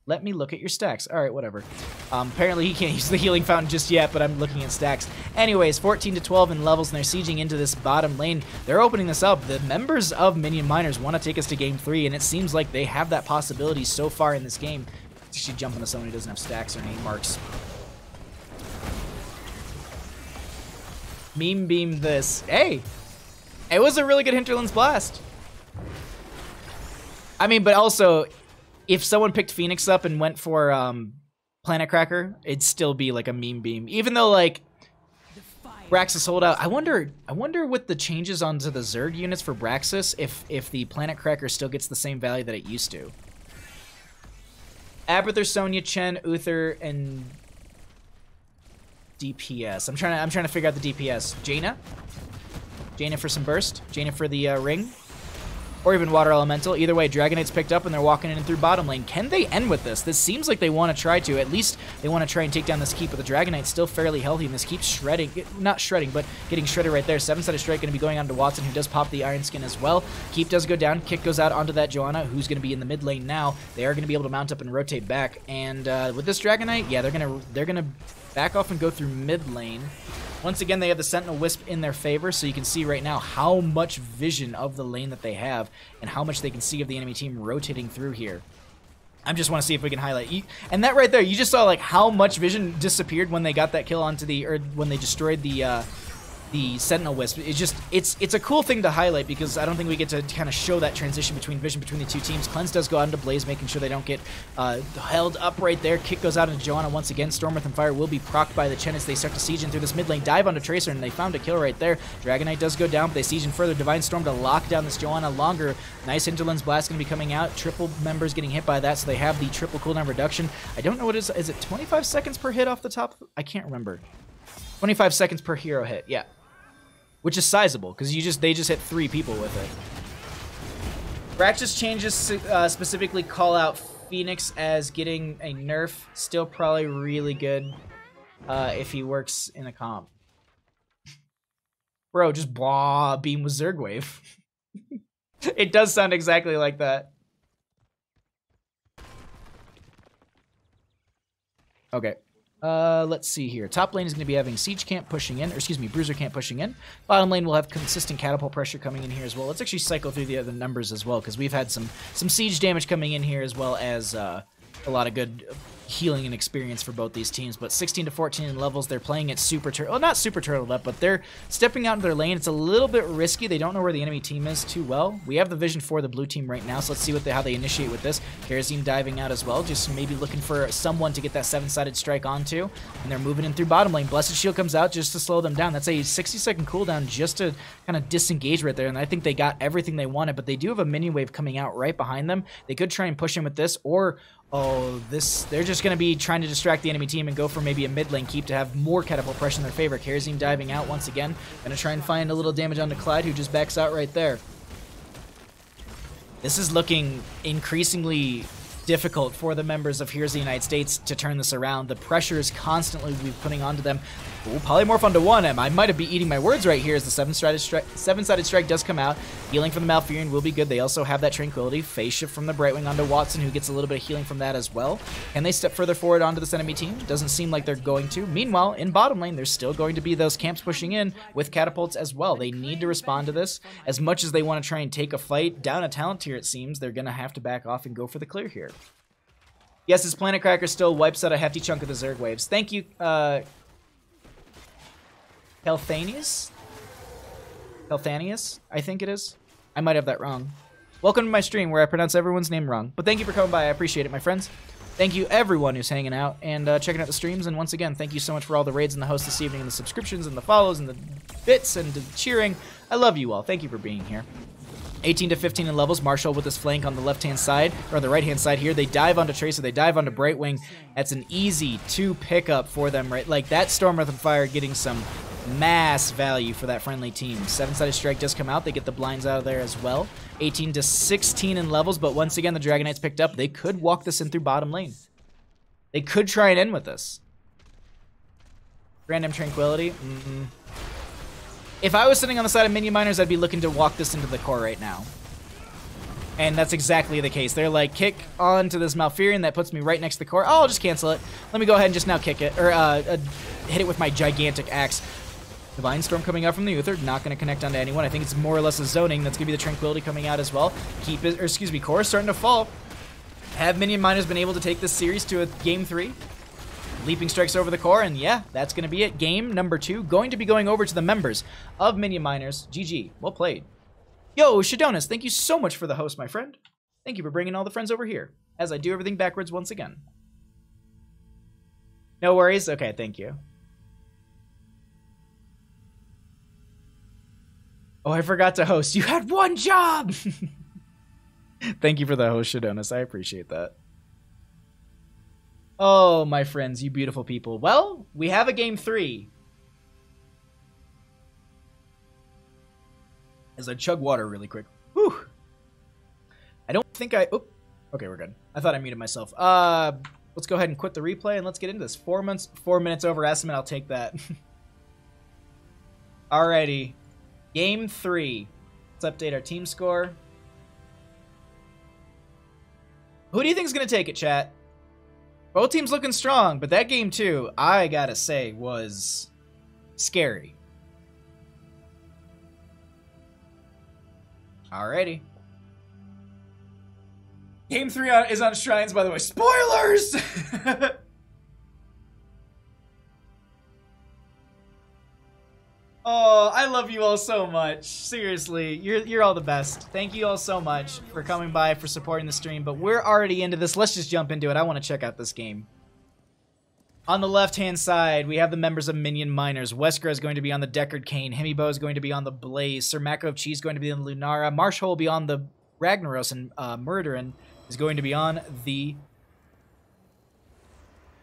Let me look at your stacks. All right, whatever. Apparently he can't use the healing fountain just yet, but I'm looking at stacks. Anyways, 14 to 12 in levels, and they're sieging into this bottom lane. They're opening this up. The members of Minion Miners want to take us to game 3, and it seems like they have that possibility so far in this game. Let's actually jump into someone who doesn't have stacks or name marks. Meme beam this. Hey! It was a really good Hinterland's Blast. I mean, but also, if someone picked Phoenix up and went for Planet Cracker, it'd still be like a meme beam. Even though like Braxis sold out, I wonder with the changes onto the Zerg units for Braxis if the Planet Cracker still gets the same value that it used to. Abathur, Sonya, Chen, Uther, and DPS. I'm trying to figure out the DPS. Jaina for some burst. Jaina for the ring. Or even Water Elemental. Either way, Dragonite's picked up and they're walking in through bottom lane. Can they end with this? This seems like they want to try to. At least they want to try and take down this keep, but the Dragonite's still fairly healthy, and this keeps shredding. Not shredding, but getting shredded right there. 7-sided strike going to be going on to Watson, who does pop the Iron Skin as well. Keep does go down. Kick goes out onto that Joanna, who's going to be in the mid lane now. They are going to be able to mount up and rotate back. And with this Dragonite, yeah, they're gonna back off and go through mid lane. Once again, they have the Sentinel Wisp in their favor, so you can see right now how much vision of the lane that they have and how much they can see of the enemy team rotating through here. I just want to see if we can highlight. And that right there, you just saw like how much vision disappeared when they got that kill onto the, or when they destroyed the Sentinel Wisp. It's a cool thing to highlight because I don't think we get to kind of show that transition between vision between the two teams. Cleanse does go out into Blaze, making sure they don't get held up right there. Kick goes out into Joanna once again. Storm Within Fire will be procced by the Chen as they start to siege in through this mid lane. Dive onto Tracer, and they found a kill right there. Dragonite does go down, but they siege in further. Divine Storm to lock down this Joanna longer. Nice Hinterland's Blast going to be coming out. Triple members getting hit by that, so they have the triple cooldown reduction. I don't know what it is. Is it 25 seconds per hit off the top? I can't remember. 25 seconds per hero hit, yeah. Which is sizable, because they just hit 3 people with it. Braxis changes specifically call out Phoenix as getting a nerf. Still probably really good if he works in a comp. Bro, just blah, beam with Zerg Wave. It does sound exactly like that. Okay. Let's see here. Top lane is going to be having Siege Camp pushing in, or excuse me, Bruiser Camp pushing in. Bottom lane will have consistent catapult pressure coming in here as well. Let's actually cycle through the other numbers as well, because we've had some siege damage coming in here as well as a lot of good healing and experience for both these teams. But 16 to 14 in levels, they're playing it super well, not super turtled up, but they're stepping out into their lane. It's a little bit risky. They don't know where the enemy team is too well. We have the vision for the blue team right now, so let's see how they initiate with this. Kharazim diving out as well, just maybe looking for someone to get that 7-sided strike onto, and they're moving in through bottom lane. Blessed Shield comes out just to slow them down. That's a 60-second cooldown just to kind of disengage right there, and I think they got everything they wanted, but they do have a minion wave coming out right behind them. They could try and push in with this, or they're just going to be trying to distract the enemy team and go for maybe a mid lane keep to have more catapult pressure in their favor. Kharazim diving out once again. Going to try and find a little damage onto Clyde, who just backs out right there. This is looking increasingly difficult for the members of Here's the United States to turn this around. The pressure is constantly putting onto them. Ooh, polymorph onto 1M. I might have been eating my words right here as the 7-sided strike does come out. Healing from the Malfurion will be good. They also have that Tranquility. Phase shift from the Brightwing onto Watson, who gets a little bit of healing from that as well. Can they step further forward onto this enemy team? Doesn't seem like they're going to. Meanwhile, in bottom lane, there's still going to be those camps pushing in with catapults as well. They need to respond to this. As much as they want to try and take a fight down a talent tier, it seems, they're going to have to back off and go for the clear here. Yes, his Planet Cracker still wipes out a hefty chunk of the Zerg waves. Thank you, Helthanius, I think it is. I might have that wrong. Welcome to my stream where I pronounce everyone's name wrong. But thank you for coming by. I appreciate it, my friends. Thank you, everyone who's hanging out and checking out the streams. And once again, thank you so much for all the raids and the hosts this evening and the subscriptions and the follows and the bits and the cheering. I love you all. Thank you for being here. 18 to 15 in levels. Marshall with his flank on the left-hand side, or the right-hand side here. They dive onto Tracer. They dive onto Brightwing. That's an easy 2 pickup for them, right? Like, that Stormwrath and Fire getting some mass value for that friendly team. 7-sided strike does come out. They get the blinds out of there as well. 18 to 16 in levels, but once again, the Dragon Knights picked up. They could walk this in through bottom lane. They could try and end with this. Random Tranquility. If I was sitting on the side of Minion Miners, I'd be looking to walk this into the core right now. And that's exactly the case. They're like, kick onto this Malfurion that puts me right next to the core. Oh, I'll just cancel it. Let me go ahead and just now kick it, or hit it with my gigantic axe. Divine Storm coming out from the Uther, not going to connect onto anyone. I think it's more or less a zoning. That's going to be the Tranquility coming out as well. Core starting to fall. Have Minion Miners been able to take this series to a game 3? Leaping strikes over the core, and yeah, that's going to be it. Game number 2, going to be going over to the members of Minion Miners. GG, well played. Yo, Shadonis, thank you so much for the host, my friend. Thank you for bringing all the friends over here, as I do everything backwards once again. No worries? Okay, thank you. Oh, I forgot to host. You had one job! Thank you for the host, Shadonis. I appreciate that. Oh, my friends, you beautiful people. Well, we have a game 3. As I chug water really quick. Whew. I don't think I... Oop. Okay, we're good. I thought I muted myself. Let's go ahead and quit the replay and let's get into this. 4 minutes over estimate. I'll take that. Alrighty. Game 3. Let's update our team score. Who do you think is going to take it, chat? Both teams looking strong, but that game 2, I gotta say, was scary. Alrighty. Game 3 is on Shrines, by the way. Spoilers! Oh, I love you all so much. Seriously, you're all the best. Thank you all so much for coming by, for supporting the stream, but we're already into this. Let's just jump into it. I want to check out this game. On the left-hand side, we have the members of Minion Miners. Wesker is going to be on the Deckard Cain. Hemibo is going to be on the Blaze. Sir Mako of Chi is going to be on the Lunara. Marshall will be on the Ragnaros, and Murderin is going to be on the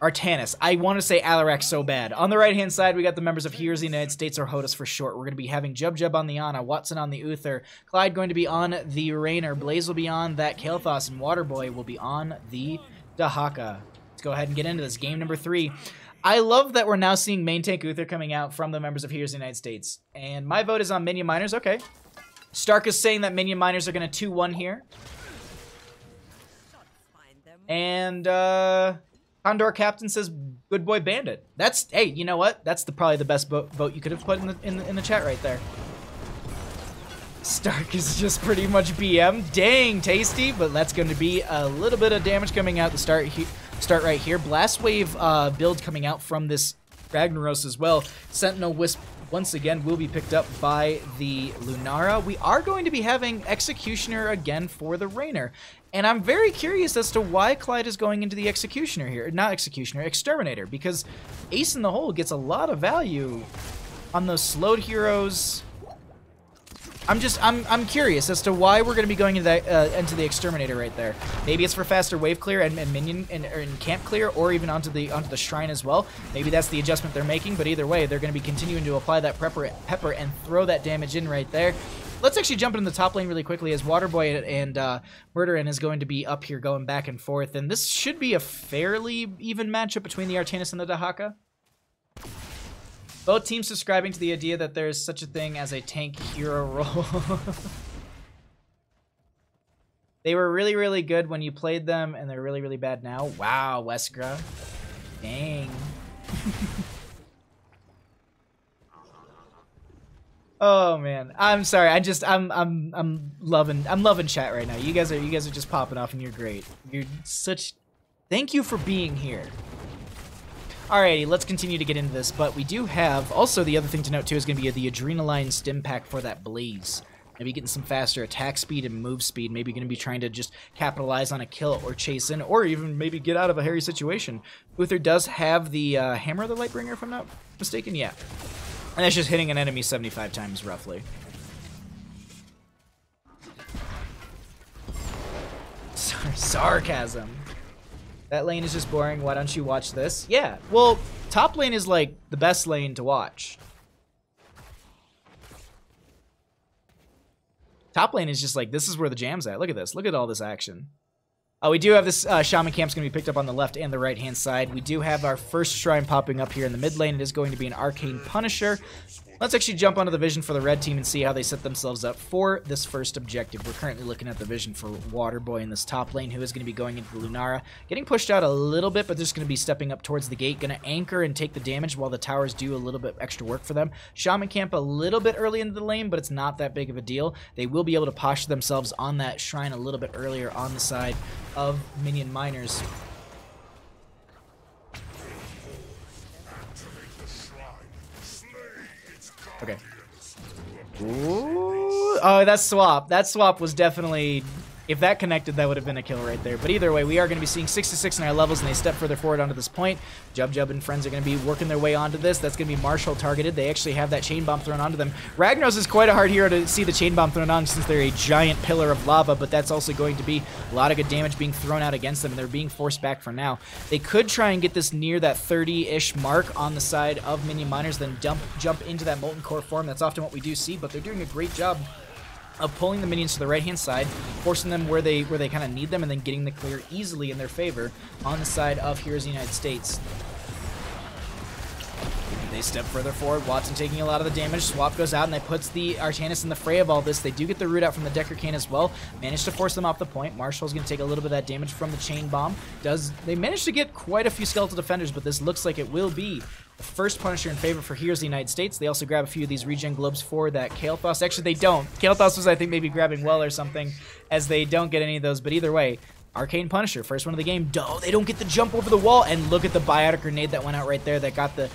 Artanis. I want to say Alarak so bad. On the right-hand side, we got the members of Heroes of the United States, or HOTUS for short. We're going to be having Jub on the Ana, Watson on the Uther, Clyde going to be on the Rainer, Blaze will be on that Kael'thas, and Waterboy will be on the Dahaka. Let's go ahead and get into this. Game number 3. I love that we're now seeing main tank Uther coming out from the members of Heroes of the United States. And my vote is on Minion Miners. Okay. Stark is saying that Minion Miners are going to 2-1 here. And, Condor Captain says, "Good boy, Bandit." That's, hey, you know what? That's probably the best vote you could have put in the chat right there. Stark is just pretty much BM. Dang, tasty, but that's going to be a little bit of damage coming out to start right here. Blast Wave build coming out from this Ragnaros as well. Sentinel Wisp once again will be picked up by the Lunara. We are going to be having Executioner again for the Rainer. And I'm very curious as to why Clyde is going into the Executioner here. Not Executioner, Exterminator. Because Ace in the Hole gets a lot of value on those slowed heroes. I'm curious as to why we're going to be going into that into the Exterminator right there. Maybe it's for faster wave clear and minion and camp clear, or even onto the shrine as well. Maybe that's the adjustment they're making. But either way, they're going to be continuing to apply that pepper and throw that damage in right there. Let's actually jump into the top lane really quickly, as Waterboy and Murderin is going to be up here going back and forth. And this should be a fairly even matchup between the Artanis and the Dahaka. Both teams subscribing to the idea that there's such a thing as a tank hero role. They were really, really good when you played them, and they're really, really bad now. Wow, Weskra. Dang. Oh man, I'm sorry. I'm loving chat right now. You guys are just popping off, and you're great. You're such Thank you for being here. Alrighty, let's continue to get into this, but we do have, also the other thing to note too is going to be the Adrenaline Stim Pack for that Blaze. Maybe getting some faster attack speed and move speed. Maybe going to be trying to just capitalize on a kill or chase in, or even maybe get out of a hairy situation. Uther does have the Hammer of the Lightbringer, if I'm not mistaken, yeah. And that's just hitting an enemy 75 times, roughly. Sarcasm. That lane is just boring. Why don't you watch this? Yeah, well, top lane is like the best lane to watch. Top lane is just like, this is where the jam's at. Look at this. Look at all this action. Oh, we do have this Shaman Camp's going to be picked up on the left and the right-hand side. We do have our first shrine popping up here in the mid lane. It is going to be an Arcane Punisher. Let's actually jump onto the vision for the red team and see how they set themselves up for this first objective. We're currently looking at the vision for Waterboy in this top lane, who is going to be going into the Lunara. Getting pushed out a little bit, but just going to be stepping up towards the gate. Going to anchor and take the damage while the towers do a little bit extra work for them. Shaman Camp a little bit early into the lane, but it's not that big of a deal. They will be able to posture themselves on that shrine a little bit earlier on the side of Minion Miners. Okay. Ooh. Oh, that swap. That swap was definitely... If that connected, that would have been a kill right there. But either way, we are going to be seeing 66 in our levels, and they step further forward onto this point. Jub and friends are going to be working their way onto this. That's going to be Marshall targeted. They actually have that chain bomb thrown onto them. Ragnaros is quite a hard hero to see the chain bomb thrown on since they're a giant pillar of lava, but that's also going to be a lot of good damage being thrown out against them, and they're being forced back for now. They could try and get this near that 30-ish mark on the side of Minion Miners, then jump into that Molten Core form. That's often what we do see, but they're doing a great job of pulling the minions to the right-hand side, forcing them where they kind of need them, and then getting the clear easily in their favor on the side of Heroes of the United States. They step further forward. Watson taking a lot of the damage. Swap goes out, and that puts the Artanis in the fray of all this. They do get the root out from the Decker Cane as well. Manage to force them off the point. Marshall's going to take a little bit of that damage from the chain bomb. They managed to get quite a few skeletal defenders, but this looks like it will be the first Punisher in favor for Heroes of the United States. They also grab a few of these regen globes for that Kael'thas. Actually, they don't. Kael'thas was, I think, maybe grabbing well or something, as they don't get any of those. But either way, Arcane Punisher, first one of the game. Oh, they don't get the jump over the wall, and look at the biotic grenade that went out right there that got the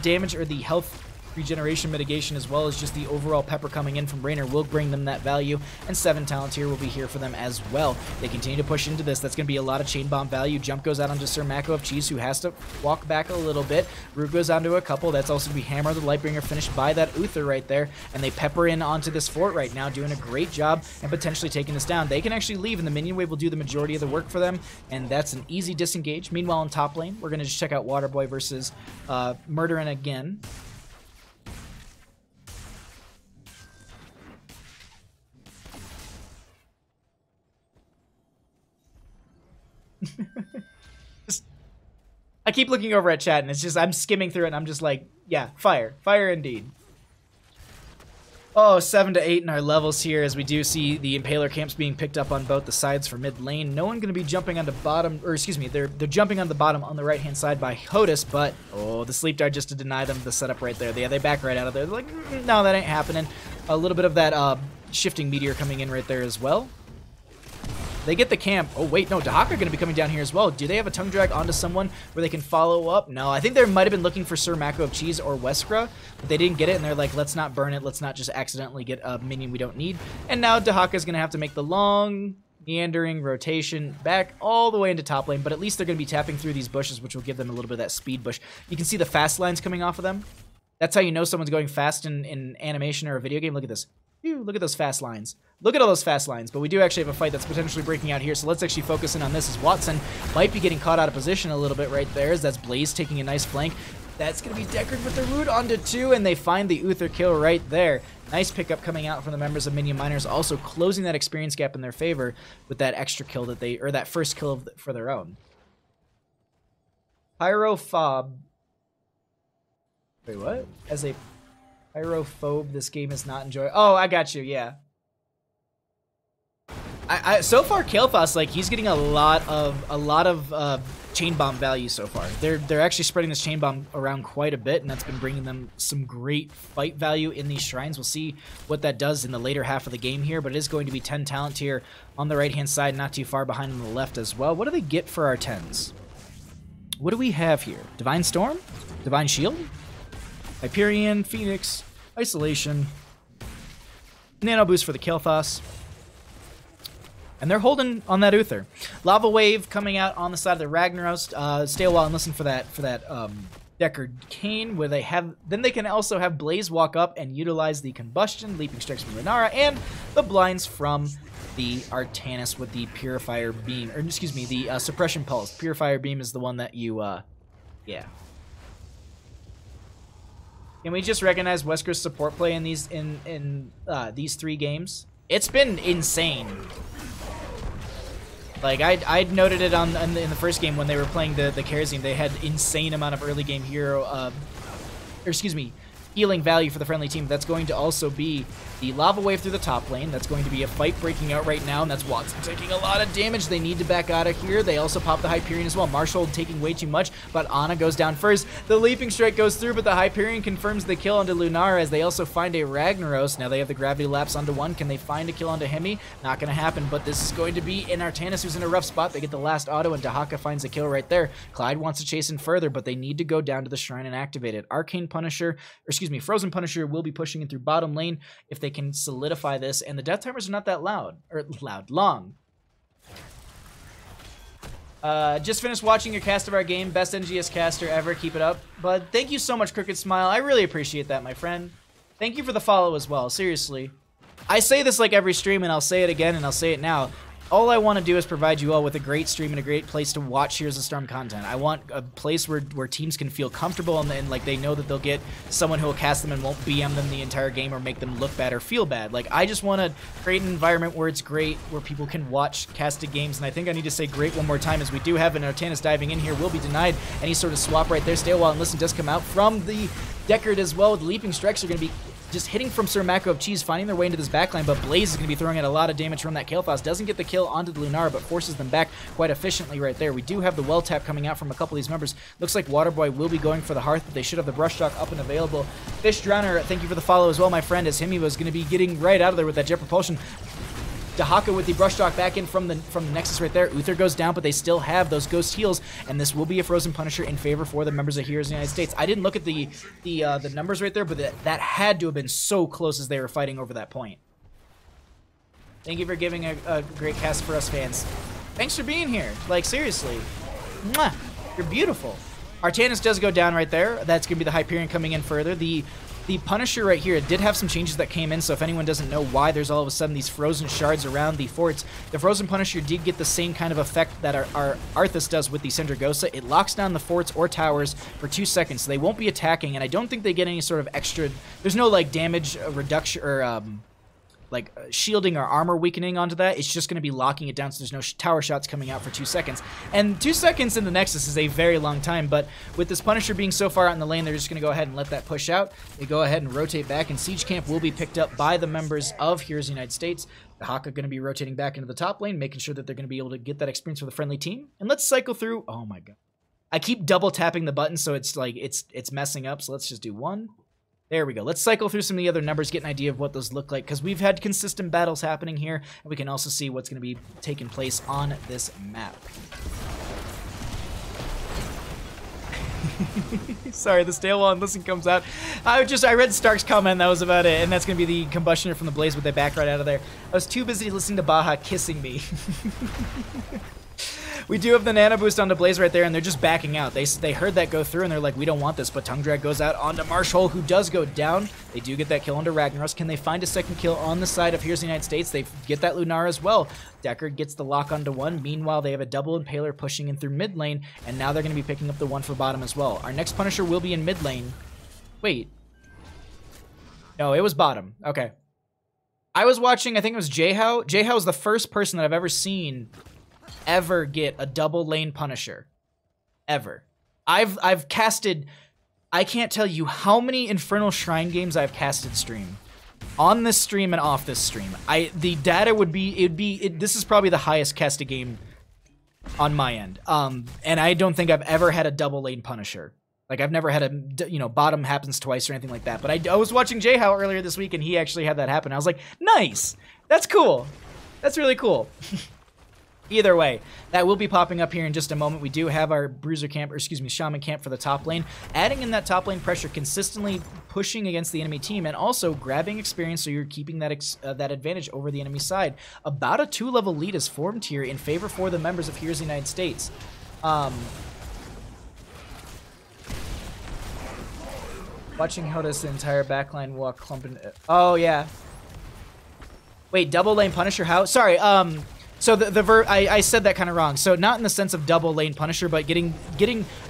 damage or the health regeneration mitigation, as well as just the overall pepper coming in from Raynor will bring them that value, and 7 talent here will be here for them as well. They continue to push into this. That's going to be a lot of chain bomb value. Jump goes out onto Sir Mako of Cheese, who has to walk back a little bit. Root goes onto a couple. That's also going to be Hammer of the Lightbringer finished by that Uther right there, and they pepper in onto this fort right now, doing a great job and potentially taking this down. They can actually leave, and the minion wave will do the majority of the work for them, and that's an easy disengage. Meanwhile, in top lane, we're going to just check out Waterboy versus Murderin again. I keep looking over at chat, and it's just, I'm skimming through it, and I'm just like, yeah, fire. Fire indeed. Oh, 7 to 8 in our levels here, as we do see the Impaler camps being picked up on both the sides for mid lane. No one going to be jumping on the bottom, or excuse me, they're jumping on the bottom on the right-hand side by Hodis, but, oh, the Sleep Dart just to deny them the setup right there. They back right out of there. They're like, no, that ain't happening. A little bit of that shifting meteor coming in right there as well. They get the camp. Oh, wait, no, Dahaka going to be coming down here as well. Do they have a tongue drag onto someone where they can follow up? No, I think they might have been looking for Sir Mako of Cheese or Weskra, but they didn't get it, and they're like, let's not burn it. Let's not just accidentally get a minion we don't need. And now Dahaka is going to have to make the long, meandering rotation back all the way into top lane, but at least they're going to be tapping through these bushes, which will give them a little bit of that speed bush. You can see the fast lines coming off of them. That's how you know someone's going fast in animation or a video game. Look at this. Ew, look at those fast lines. Look at all those fast lines. But we do actually have a fight that's potentially breaking out here, so let's actually focus in on this, as Watson might be getting caught out of position a little bit right there, as that's Blaze taking a nice flank. That's going to be Deckard with the root onto 2, and they find the Uther kill right there. Nice pickup coming out from the members of Minion Miners, also closing that experience gap in their favor with that extra kill that they, or that first kill for their own. Pyrophobe. Wait, what? As a Pyrophobe, this game is not enjoyable. Oh, I got you, yeah. So far, Kael'thas, like, he's getting a lot of chain bomb value so far. They're actually spreading this chain bomb around quite a bit, and that's been bringing them some great fight value in these shrines. We'll see what that does in the later half of the game here, but it is going to be 10 talent here on the right-hand side, not too far behind on the left as well. What do they get for our 10s? What do we have here? Divine Storm? Divine Shield? Hyperion, Phoenix, Isolation, Nano Boost for the Kael'thas. And they're holding on that Uther. Lava Wave coming out on the side of the Ragnaros. Stay a while and listen for that Deckard Cane, where then they can also have Blaze walk up and utilize the Combustion, Leaping Strikes from Renara, and the Blinds from the Artanis with the Purifier Beam, or excuse me, the Suppression Pulse. Purifier Beam is the one that you, yeah. Can we just recognize Wesker's support play in these these 3 games? It's been insane. Like, I'd noted it in the first game when they were playing the Kharazim. They had insane amount of early game hero, or excuse me, healing value for the friendly team. That's going to also be the Lava Wave through the top lane. That's going to be a fight breaking out right now, and that's Watson taking a lot of damage. They need to back out of here. They also pop the Hyperion as well. Marshall taking way too much, but Ana goes down first. The Leaping Strike goes through, but the Hyperion confirms the kill onto Lunara as they also find a Ragnaros. Now they have the Gravity Lapse onto one. Can they find a kill onto Hemi? Not going to happen, but this is going to be an Artanis who's in a rough spot. They get the last auto, and Dahaka finds a kill right there. Clyde wants to chase in further, but they need to go down to the shrine and activate it. Arcane Punisher, or excuse me, Frozen Punisher will be pushing in through bottom lane if they can solidify this, and the death timers are not that long. Just finished watching your cast of our game. Best NGS caster ever. Keep it up. But thank you so much, Crooked Smile. I really appreciate that, my friend. Thank you for the follow as well. Seriously. I say this like every stream, and I'll say it again, and I'll say it now. All I want to do is provide you all with a great stream and a great place to watch Heroes of Storm content. I want a place where teams can feel comfortable and like they know that they'll get someone who will cast them and won't BM them the entire game or make them look bad or feel bad. Like, I just want to create an environment where it's great, where people can watch casted games. And I think I need to say great one more time, as we do have an Artanis diving in here. Will be denied any sort of swap right there. Stay a while and listen does come out from the Deckard as well. The Leaping Strikes are going to be just hitting from Sir Mako of Cheese, finding their way into this backline, but Blaze is going to be throwing out a lot of damage from that Kael'thas. Doesn't get the kill onto the Lunara, but forces them back quite efficiently right there. We do have the well tap coming out from a couple of these members. Looks like Waterboy will be going for the Hearth, but they should have the Brush Shock up and available. Fish Drowner, thank you for the follow as well, my friend, as Himi was going to be getting right out of there with that Jet Propulsion. Dahaka with the Brush Shock back in from the Nexus right there. Uther goes down, but they still have those Ghost Heals, and this will be a Frozen Punisher in favor for the members of Heroes of the United States. I didn't look at the numbers right there, but that had to have been so close as they were fighting over that point. Thank you for giving a great cast for us fans. Thanks for being here. Like, seriously. Mwah! You're beautiful. Artanis does go down right there. That's going to be the Hyperion coming in further. The Punisher right here did have some changes that came in, so if anyone doesn't know why there's all of a sudden these frozen shards around the forts, the Frozen Punisher did get the same kind of effect that our Arthas does with the Syndragosa. It locks down the forts or towers for 2 seconds, so they won't be attacking, and I don't think they get any sort of extra... There's no, like, damage reduction or... like shielding or armor weakening onto that. It's just going to be locking it down, so there's no tower shots coming out for 2 seconds. And 2 seconds in the Nexus is a very long time, but with this Punisher being so far out in the lane, they're just going to go ahead and let that push out. They go ahead and rotate back, and Siege Camp will be picked up by the members of Heroes of the United States. The Haka going to be rotating back into the top lane, making sure that they're going to be able to get that experience for the friendly team. And let's cycle through... Oh my god. I keep double tapping the button, so it's like it's messing up, so let's just do one. There we go. Let's cycle through some of the other numbers, get an idea of what those look like, because we've had consistent battles happening here, and we can also see what's going to be taking place on this map. Sorry, the stale one listen comes out. I read Stark's comment, that was about it, and that's going to be the Combustioner from the Blaze with they back right out of there. I was too busy listening to Baja kissing me. We do have the Nano Boost onto Blaze right there, and they're just backing out. They heard that go through, and they're like, we don't want this, but Tongue Drag goes out onto Marshall, who does go down. They do get that kill onto Ragnaros. Can they find a second kill on the side of Heroes of the United States? They get that Lunara as well. Deckard gets the lock onto one. Meanwhile, they have a double Impaler pushing in through mid lane, and now they're going to be picking up the one for bottom as well. Our next Punisher will be in mid lane. Wait. No, it was bottom. Okay. I was watching, I think it was Jayhow. Jayhow is the first person that I've ever seen ever get a double lane Punisher. Ever. I've casted, I can't tell you how many Infernal Shrine games I've casted stream. on this stream and off this stream, the data would be, this is probably the highest Kesta game on my end. And I don't think I've ever had a double lane Punisher. Like, I've never had a, you know, bottom happens twice or anything like that. But I was watching J-How earlier this week, and he actually had that happen. I was like, nice! That's cool. That's really cool. Either way, that will be popping up here in just a moment. We do have our Bruiser camp, or excuse me, Shaman camp for the top lane. Adding in that top lane pressure, consistently pushing against the enemy team, and also grabbing experience so you're keeping that that advantage over the enemy side. About a 2-level lead is formed here in favor for the members of Heroes of the United States. Watching how does the entire backline walk clumping. Oh, yeah. Wait, double lane Punisher how? Sorry, so I said that kind of wrong. So not in the sense of double lane Punisher, but getting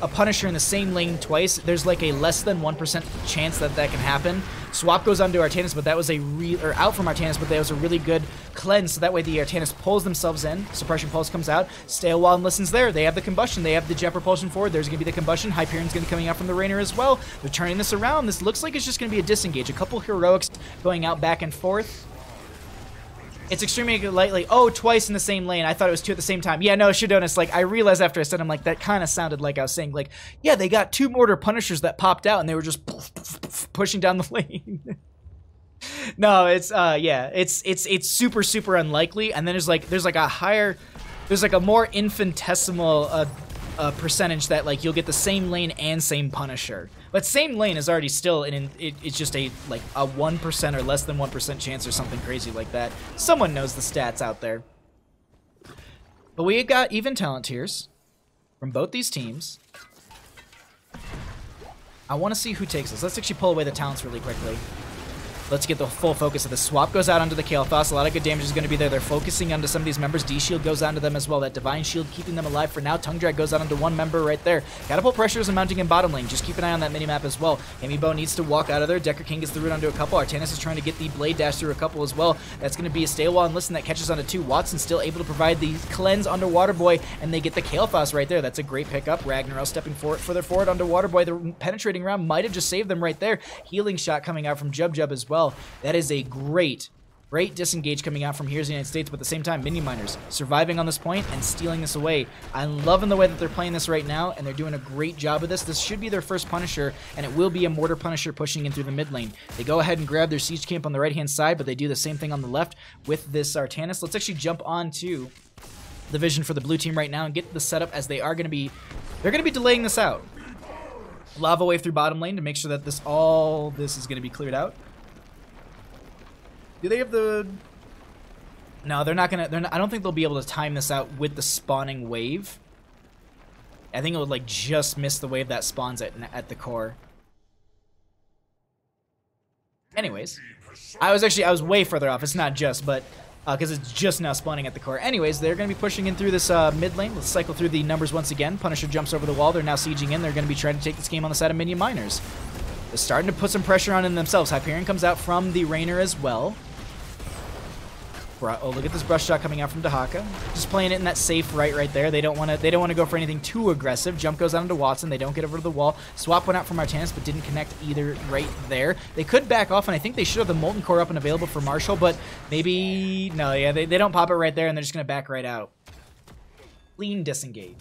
a Punisher in the same lane twice, there's like a less than 1% chance that that can happen. Swap goes onto Artanis, but that was out from Artanis, but that was a really good cleanse, so that way the Artanis pulls themselves in, Suppression Pulse comes out, stay a while and listens there. They have the combustion, they have the jet propulsion forward, there's going to be the combustion, Hyperion's going to be coming out from the Rainer as well. They're turning this around, this looks like it's just going to be a disengage, a couple heroics going out back and forth. It's extremely lightly. Oh, twice in the same lane. I thought it was 2 at the same time. Yeah, no, Shadonis, like, I realized after I said, I'm like, that kind of sounded like I was saying, like, yeah, they got 2 mortar Punishers that popped out, and they were just pushing down the lane. No, it's, yeah, it's super, super unlikely, and then there's like a more infinitesimal, percentage that, like, you'll get the same lane and same Punisher. But same lane is already still, it's just a 1% or less than 1% chance or something crazy like that. Someone knows the stats out there. But we got even talent tiers from both these teams. I want to see who takes this. Let's actually pull away the talents really quickly. Let's get the full focus of the swap goes out onto the Kael'thas. A lot of good damage is going to be there. They're focusing onto some of these members. D-Shield goes onto them as well. That Divine Shield keeping them alive for now. Tongue Drag goes out onto one member right there. Catapult pressures and mounting in bottom lane. Just keep an eye on that minimap as well. Amiibo needs to walk out of there. Decker King gets the root onto a couple. Artanis is trying to get the Blade Dash through a couple as well. That's going to be a stay while and listen that catches onto 2. Watson still able to provide the cleanse onto Waterboy, and they get the Kael'thas right there. That's a great pickup. Ragnarel stepping further forward onto Waterboy. The penetrating round might have just saved them right there. Healing shot coming out from Jub Jub as well. That is a great disengage coming out from Heroes of the United States, but at the same time, Minion Miners surviving on this point and stealing this away. I'm loving the way that they're playing this right now, and they're doing a great job of this. This should be their first Punisher, and it will be a Mortar Punisher pushing in through the mid lane. They go ahead and grab their Siege Camp on the right-hand side, but they do the same thing on the left with this Artanis. Let's actually jump on to the vision for the blue team right now and get the setup, as they're going to be delaying this out. Lava Wave through bottom lane to make sure that all this is going to be cleared out. Do they have the... No, they're not gonna... I don't think they'll be able to time this out with the spawning wave. I think it would, like, just miss the wave that spawns at the core. Anyways. I was way further off. It's not just, but... because it's just now spawning at the core. Anyways, they're going to be pushing in through this mid lane. Let's cycle through the numbers once again. Punisher jumps over the wall. They're now sieging in. They're going to be trying to take this game on the side of Minion Miners. They're starting to put some pressure on in themselves. Hyperion comes out from the Rainer as well. Oh, look at this brush shot coming out from Dahaka. Just playing it in that safe right there. They don't want to go for anything too aggressive. Jump goes out into Watson. They don't get over to the wall. Swap went out from Artanis, but didn't connect either right there. They could back off, and I think they should have the Molten Core up and available for Marshall, but maybe... No, yeah, they don't pop it right there, and they're just going to back right out. Clean disengage.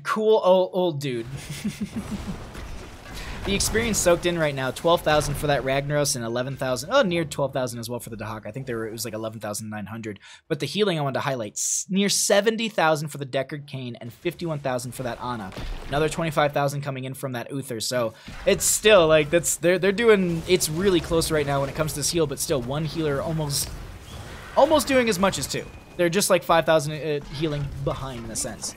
Cool old dude. The experience soaked in right now, 12,000 for that Ragnaros and 11,000. Oh, near 12,000 as well for the Dahak. I think it was like 11,900. But the healing I wanted to highlight, near 70,000 for the Deckard Cain and 51,000 for that Ana. Another 25,000 coming in from that Uther. So it's still like they're doing. It's really close right now when it comes to this heal, but still one healer almost doing as much as 2. They're just like 5,000 healing behind in a sense.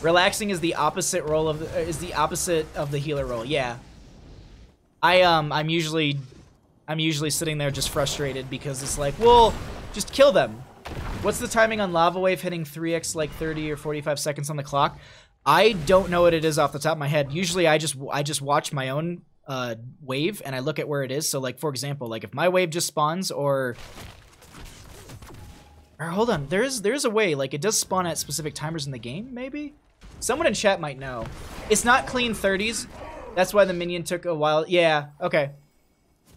Relaxing is the opposite role of the healer role. Yeah. I'm usually sitting there just frustrated because it's like, well, just kill them. What's the timing on Lava Wave hitting 3x like 30 or 45 seconds on the clock? I don't know what it is off the top of my head. Usually I just watch my own wave and I look at where it is. So like, for example, like if my wave just spawns or Or hold on, there's a way, like it does spawn at specific timers in the game, maybe? Someone in chat might know. It's not clean 30s. That's why the minion took a while. Yeah, okay.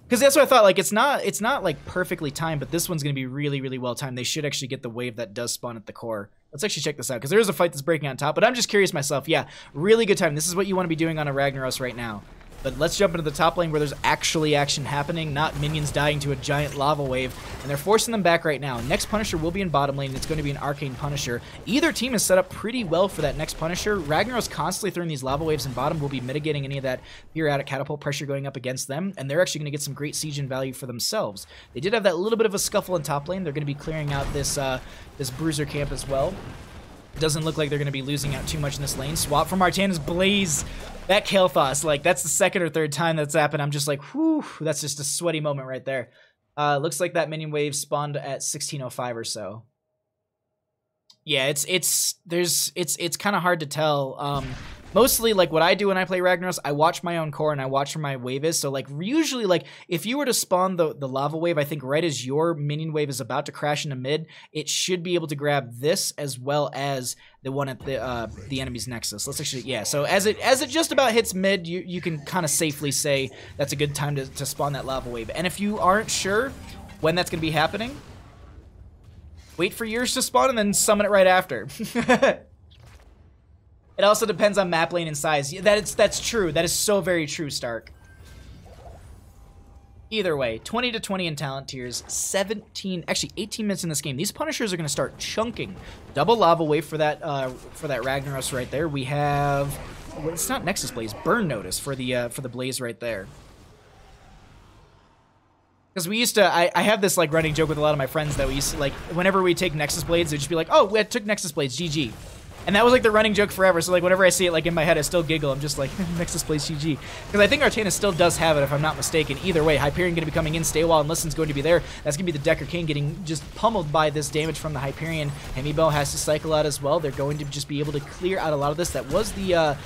Because that's what I thought, like it's not like perfectly timed, but this one's gonna be really, really well timed. They should actually get the wave that does spawn at the core. Let's actually check this out, because there is a fight that's breaking on top, but I'm just curious myself. Yeah, really good time. This is what you want to be doing on a Ragnaros right now. But let's jump into the top lane where there's actually action happening, not minions dying to a giant lava wave. And they're forcing them back right now. Next Punisher will be in bottom lane. It's going to be an Arcane Punisher. Either team is set up pretty well for that next Punisher. Ragnaros constantly throwing these lava waves in bottom will be mitigating any of that periodic catapult pressure going up against them. And they're actually going to get some great siege and value for themselves. They did have that little bit of a scuffle in top lane. They're going to be clearing out this, this Bruiser camp as well. It doesn't look like they're going to be losing out too much in this lane. Swap from Artana's Blaze. That Kael'thas, like, that's the second or third time that's happened. I'm just like, whew, that's just a sweaty moment right there. Looks like that minion wave spawned at 1605 or so. Yeah, it's kind of hard to tell. Mostly, like, what I do when I play Ragnaros, I watch my own core and I watch where my wave is. So, like, usually, like, if you were to spawn the lava wave, I think right as your minion wave is about to crash into mid, it should be able to grab this as well as the one at the enemy's Nexus. Let's actually, yeah. So, as it just about hits mid, you can kind of safely say that's a good time to spawn that lava wave. And if you aren't sure when that's going to be happening, wait for yours to spawn and then summon it right after. It also depends on map lane and size. That's true. That is so very true, Stark. Either way, 20 to 20 in talent tiers, 18 minutes in this game. These Punishers are going to start chunking. Double lava wave for that Ragnaros right there. We have, well, it's not Nexus Blaze, Burn Notice for the Blaze right there. Because we used to, I have this like running joke with a lot of my friends that we used to, like, whenever we take Nexus Blades, they'd just be like, oh, we took Nexus Blades, GG. And that was like the running joke forever. So like whenever I see it like in my head, I still giggle. I'm just like, Nexus plays GG. Because I think Artana still does have it, if I'm not mistaken. Either way, Hyperion going to be coming in. Stay while and Listen's going to be there. That's going to be the Decker King getting just pummeled by this damage from the Hyperion. Hemibell has to cycle out as well. They're going to just be able to clear out a lot of this. That was the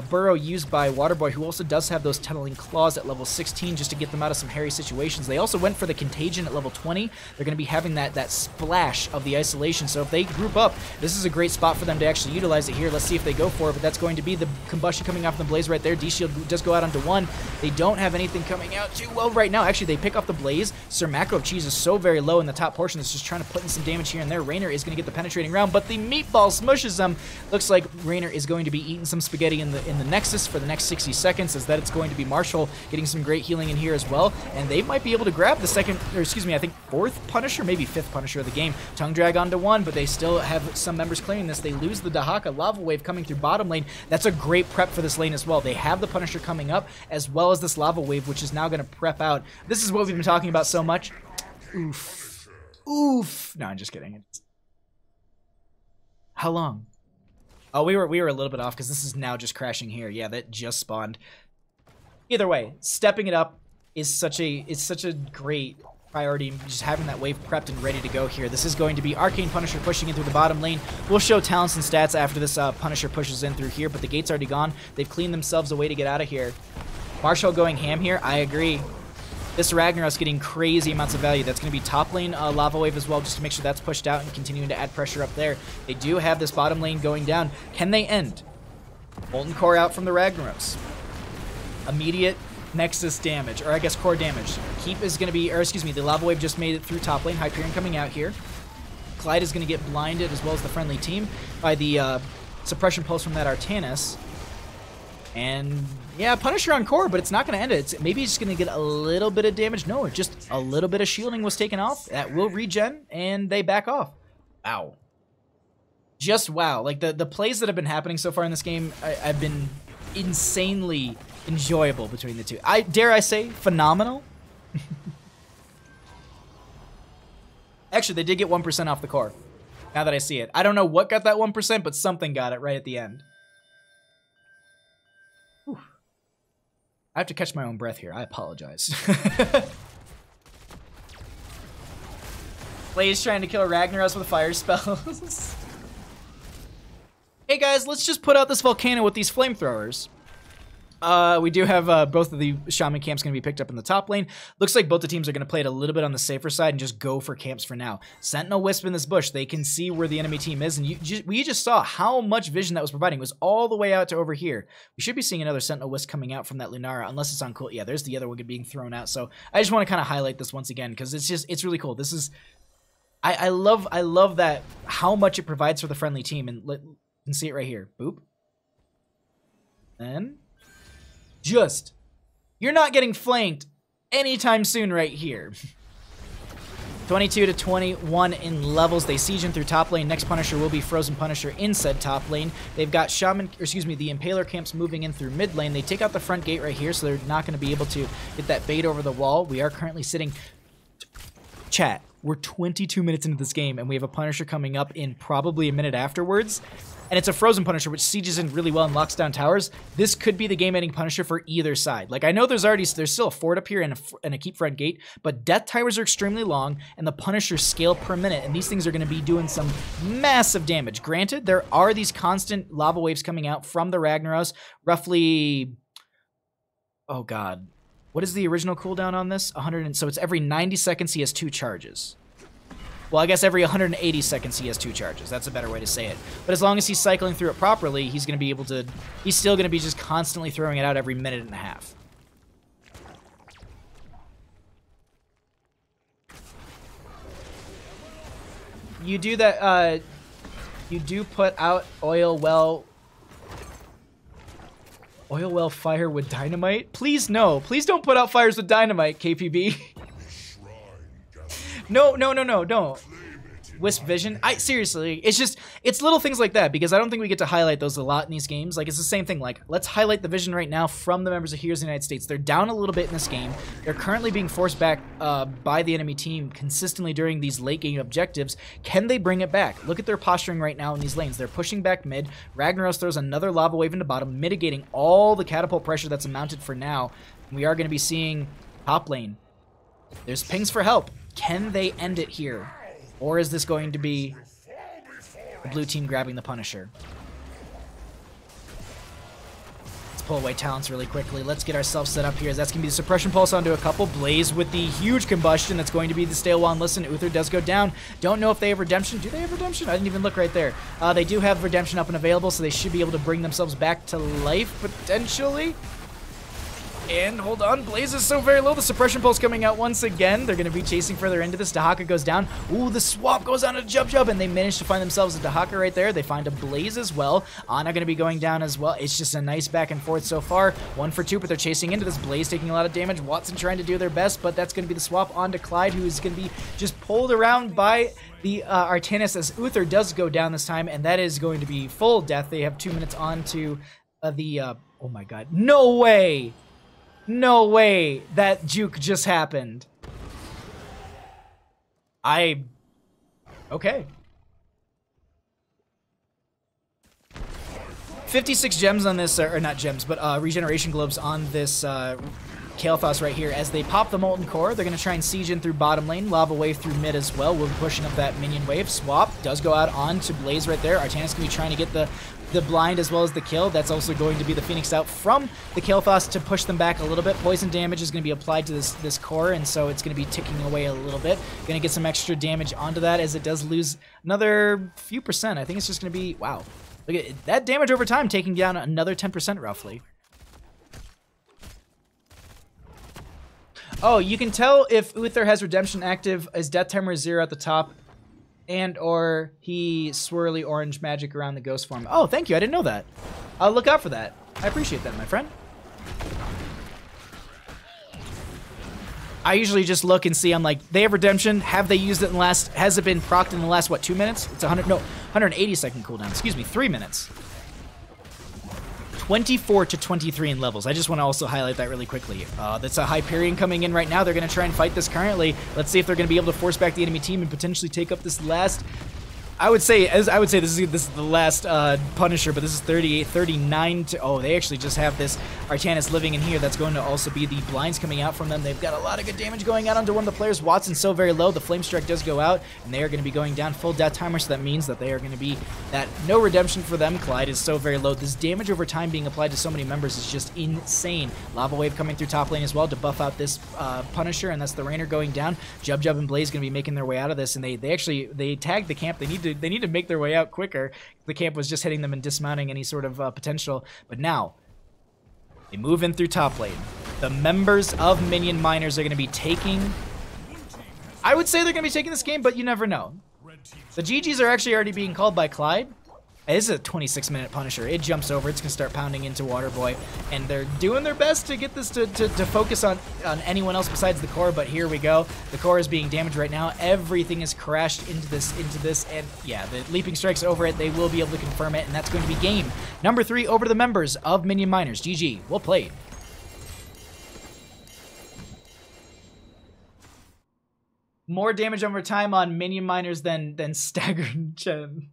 burrow used by Waterboy, who also does have those tunneling claws at level 16 just to get them out of some hairy situations. They also went for the contagion at level 20. They're going to be having that splash of the isolation. So if they group up, this is a great spot for them to actually utilize it here. Let's see if they go for it, but that's going to be the combustion coming off the Blaze right there. D-Shield does go out onto one. They don't have anything coming out too well right now. Actually, they pick off the Blaze. Sir Macro of Cheese is so very low in the top portion. It's just trying to put in some damage here and there. Raynor is going to get the penetrating round, but the meatball smushes them. Looks like Raynor is going to be eating some spaghetti in the Nexus for the next 60 seconds, as that it's going to be Marshall getting some great healing in here as well, and they might be able to grab the second, or excuse me, I think fourth Punisher, maybe fifth Punisher of the game. Tongue drag onto one, but they still have some members claiming this. They lose the Dahaka lava wave coming through bottom lane. That's a great prep for this lane as well. They have the Punisher coming up, as well as this lava wave, which is now going to prep out. This is what we've been talking about so much. Oof. Oof. No, I'm just kidding. How long? Oh, we were a little bit off because this is now just crashing here. Yeah, that just spawned. Either way, stepping it up is such a great priority. Just having that wave prepped and ready to go here. This is going to be Arcane Punisher pushing in through the bottom lane. We'll show talents and stats after this Punisher pushes in through here, but the gate's already gone. They've cleaned themselves a way to get out of here. Marshall going ham here. I agree. This Ragnaros getting crazy amounts of value. That's going to be top lane lava wave as well, just to make sure that's pushed out and continuing to add pressure up there. They do have this bottom lane going down. Can they end? Molten Core out from the Ragnaros. Immediate Nexus damage, or I guess core damage. Keep is going to be, or excuse me, the lava wave just made it through top lane. Hyperion coming out here. Clyde is going to get blinded, as well as the friendly team, by the suppression pulse from that Artanis. And yeah, Punisher on core, but it's not going to end it. Maybe it's just going to get a little bit of damage. No, just a little bit of shielding was taken off. That will regen, and they back off. Wow. Just wow. Like, the plays that have been happening so far in this game have been insanely enjoyable between the two. Dare I say, phenomenal? Actually, they did get 1% off the core, now that I see it. I don't know what got that 1%, but something got it right at the end. I have to catch my own breath here. I apologize. Blaze trying to kill Ragnaros with fire spells. Hey guys, let's just put out this volcano with these flamethrowers. We do have both of the Shaman camps going to be picked up in the top lane. Looks like both the teams are going to play it a little bit on the safer side and just go for camps for now. Sentinel Wisp in this bush. They can see where the enemy team is, and we just saw how much vision that was providing. It was all the way out to over here. We should be seeing another Sentinel Wisp coming out from that Lunara, unless it's on cool. Yeah, there's the other one being thrown out. So I just want to kind of highlight this once again because it's really cool. This is I love that how much it provides for the friendly team, and you can see it right here. Boop. And you're not getting flanked anytime soon right here. 22 to 21 in levels. They siege in through top lane. Next Punisher will be Frozen Punisher in said top lane. They've got the Impaler camps moving in through mid lane. They take out the front gate right here, so they're not going to be able to get that bait over the wall. We are currently sitting... Chat, we're 22 minutes into this game, and we have a Punisher coming up in probably a minute afterwards. And it's a Frozen Punisher, which sieges in really well and locks down towers. This could be the game-ending Punisher for either side. Like, I know there's still a fort up here and a keep front gate, but death towers are extremely long, and the Punishers scale per minute, and these things are going to be doing some massive damage. Granted, there are these constant lava waves coming out from the Ragnaros, roughly... Oh, God. What is the original cooldown on this? 100, so it's every 90 seconds he has 2 charges. Well, I guess every 180 seconds he has 2 charges. That's a better way to say it. But as long as he's cycling through it properly, he's going to be able to... He's still going to be just constantly throwing it out every minute and a half. You do that... you do put out oil well fire with dynamite? Please, no. Please don't put out fires with dynamite, KPB. No, don't. Wisp vision. Seriously, it's little things like that, because I don't think we get to highlight those a lot in these games. Like, it's the same thing. Like, let's highlight the vision right now from the members of Heroes of the United States. They're down a little bit in this game. They're currently being forced back by the enemy team consistently during these late game objectives. Can they bring it back? Look at their posturing right now in these lanes. They're pushing back mid. Ragnaros throws another lava wave into bottom, mitigating all the catapult pressure that's mounted for now. We are going to be seeing top lane. There's pings for help. Can they end it here? Or is this going to be the blue team grabbing the Punisher? Let's pull away talents really quickly. Let's get ourselves set up here. That's going to be the suppression pulse onto a couple. Blaze with the huge combustion. That's going to be the stale one. Listen, Uther does go down. Don't know if they have redemption. Do they have redemption? I didn't even look right there. They do have redemption up and available, so they should be able to bring themselves back to life, potentially. And hold on, Blaze is so very low. The suppression pulse coming out once again. They're going to be chasing further into this. Dahaka goes down. Ooh, the swap goes on to Jub, and they manage to find themselves a Dahaka right there. They find a Blaze as well. Ana going to be going down as well. It's just a nice back and forth so far. 1 for 2, but they're chasing into this. Blaze taking a lot of damage. Watson trying to do their best, but that's going to be the swap onto Clyde, who is going to be just pulled around by the Artanis as Uther does go down this time, and that is going to be full death. They have 2 minutes on to oh my god. No way! No way that juke just happened. Okay. 56 gems on this, or not gems, but regeneration globes on this Kael'thas right here. As they pop the Molten Core, they're going to try and siege in through bottom lane. Lava wave through mid as well. We'll be pushing up that minion wave. Swap does go out on to Blaze right there. Artanis going to be trying to get the blind as well as the kill. That's also going to be the Phoenix out from the Kael'thas to push them back a little bit. Poison damage is going to be applied to this core, and so it's going to be ticking away a little bit. Going to get some extra damage onto that as it does lose another few percent. I think it's just going to be, wow. Look at that damage over time, taking down another 10% roughly. Oh, you can tell if Uther has redemption active. His death timer is 0 at the top, and or he swirly orange magic around the ghost form. Oh, thank you. I didn't know that. I'll look out for that. I appreciate that, my friend. I usually just look and see. I'm like, they have redemption. Have they used it in the last? Has it been procced in the last, what, 2 minutes? It's 180 second cooldown. Excuse me, 3 minutes. 24 to 23 in levels. I just want to also highlight that really quickly. That's a Hyperion coming in right now. They're going to try and fight this currently. Let's see if they're going to be able to force back the enemy team and potentially take up this last I would say this is the last Punisher, but this is 38, 39 to. Oh, they actually just have this Artanis living in here. That's going to also be the blinds coming out from them. They've got a lot of good damage going out onto one of the players. Watson's so very low. The Flame Strike does go out, and they are going to be going down full death timer. So that means that they are going to be that no redemption for them. Clyde is so very low. This damage over time being applied to so many members is just insane. Lava Wave coming through top lane as well to buff out this Punisher, and that's the Rainer going down. Jub and Blaze going to be making their way out of this, and they tagged the camp. They need to make their way out quicker. The camp was just hitting them and dismounting any sort of potential. But now, they move in through top lane. The members of Minion Miners are going to be taking... I would say they're going to be taking this game, but you never know. The GGs are actually already being called by Clyde. This is a 26-minute Punisher. It jumps over. It's going to start pounding into Waterboy. And they're doing their best to get this to focus on anyone else besides the core. But here we go. The core is being damaged right now. Everything is crashed into this. And yeah, the Leaping Strike's over it. They will be able to confirm it. And that's going to be game number 3 over to the members of Minion Miners. GG. Well played. More damage over time on Minion Miners than Staggered Chen.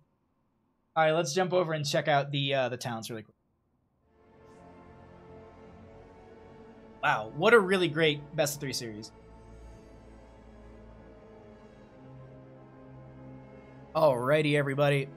All right, let's jump over and check out the talents really quick. Wow, what a really great best of 3 series. Alrighty, everybody.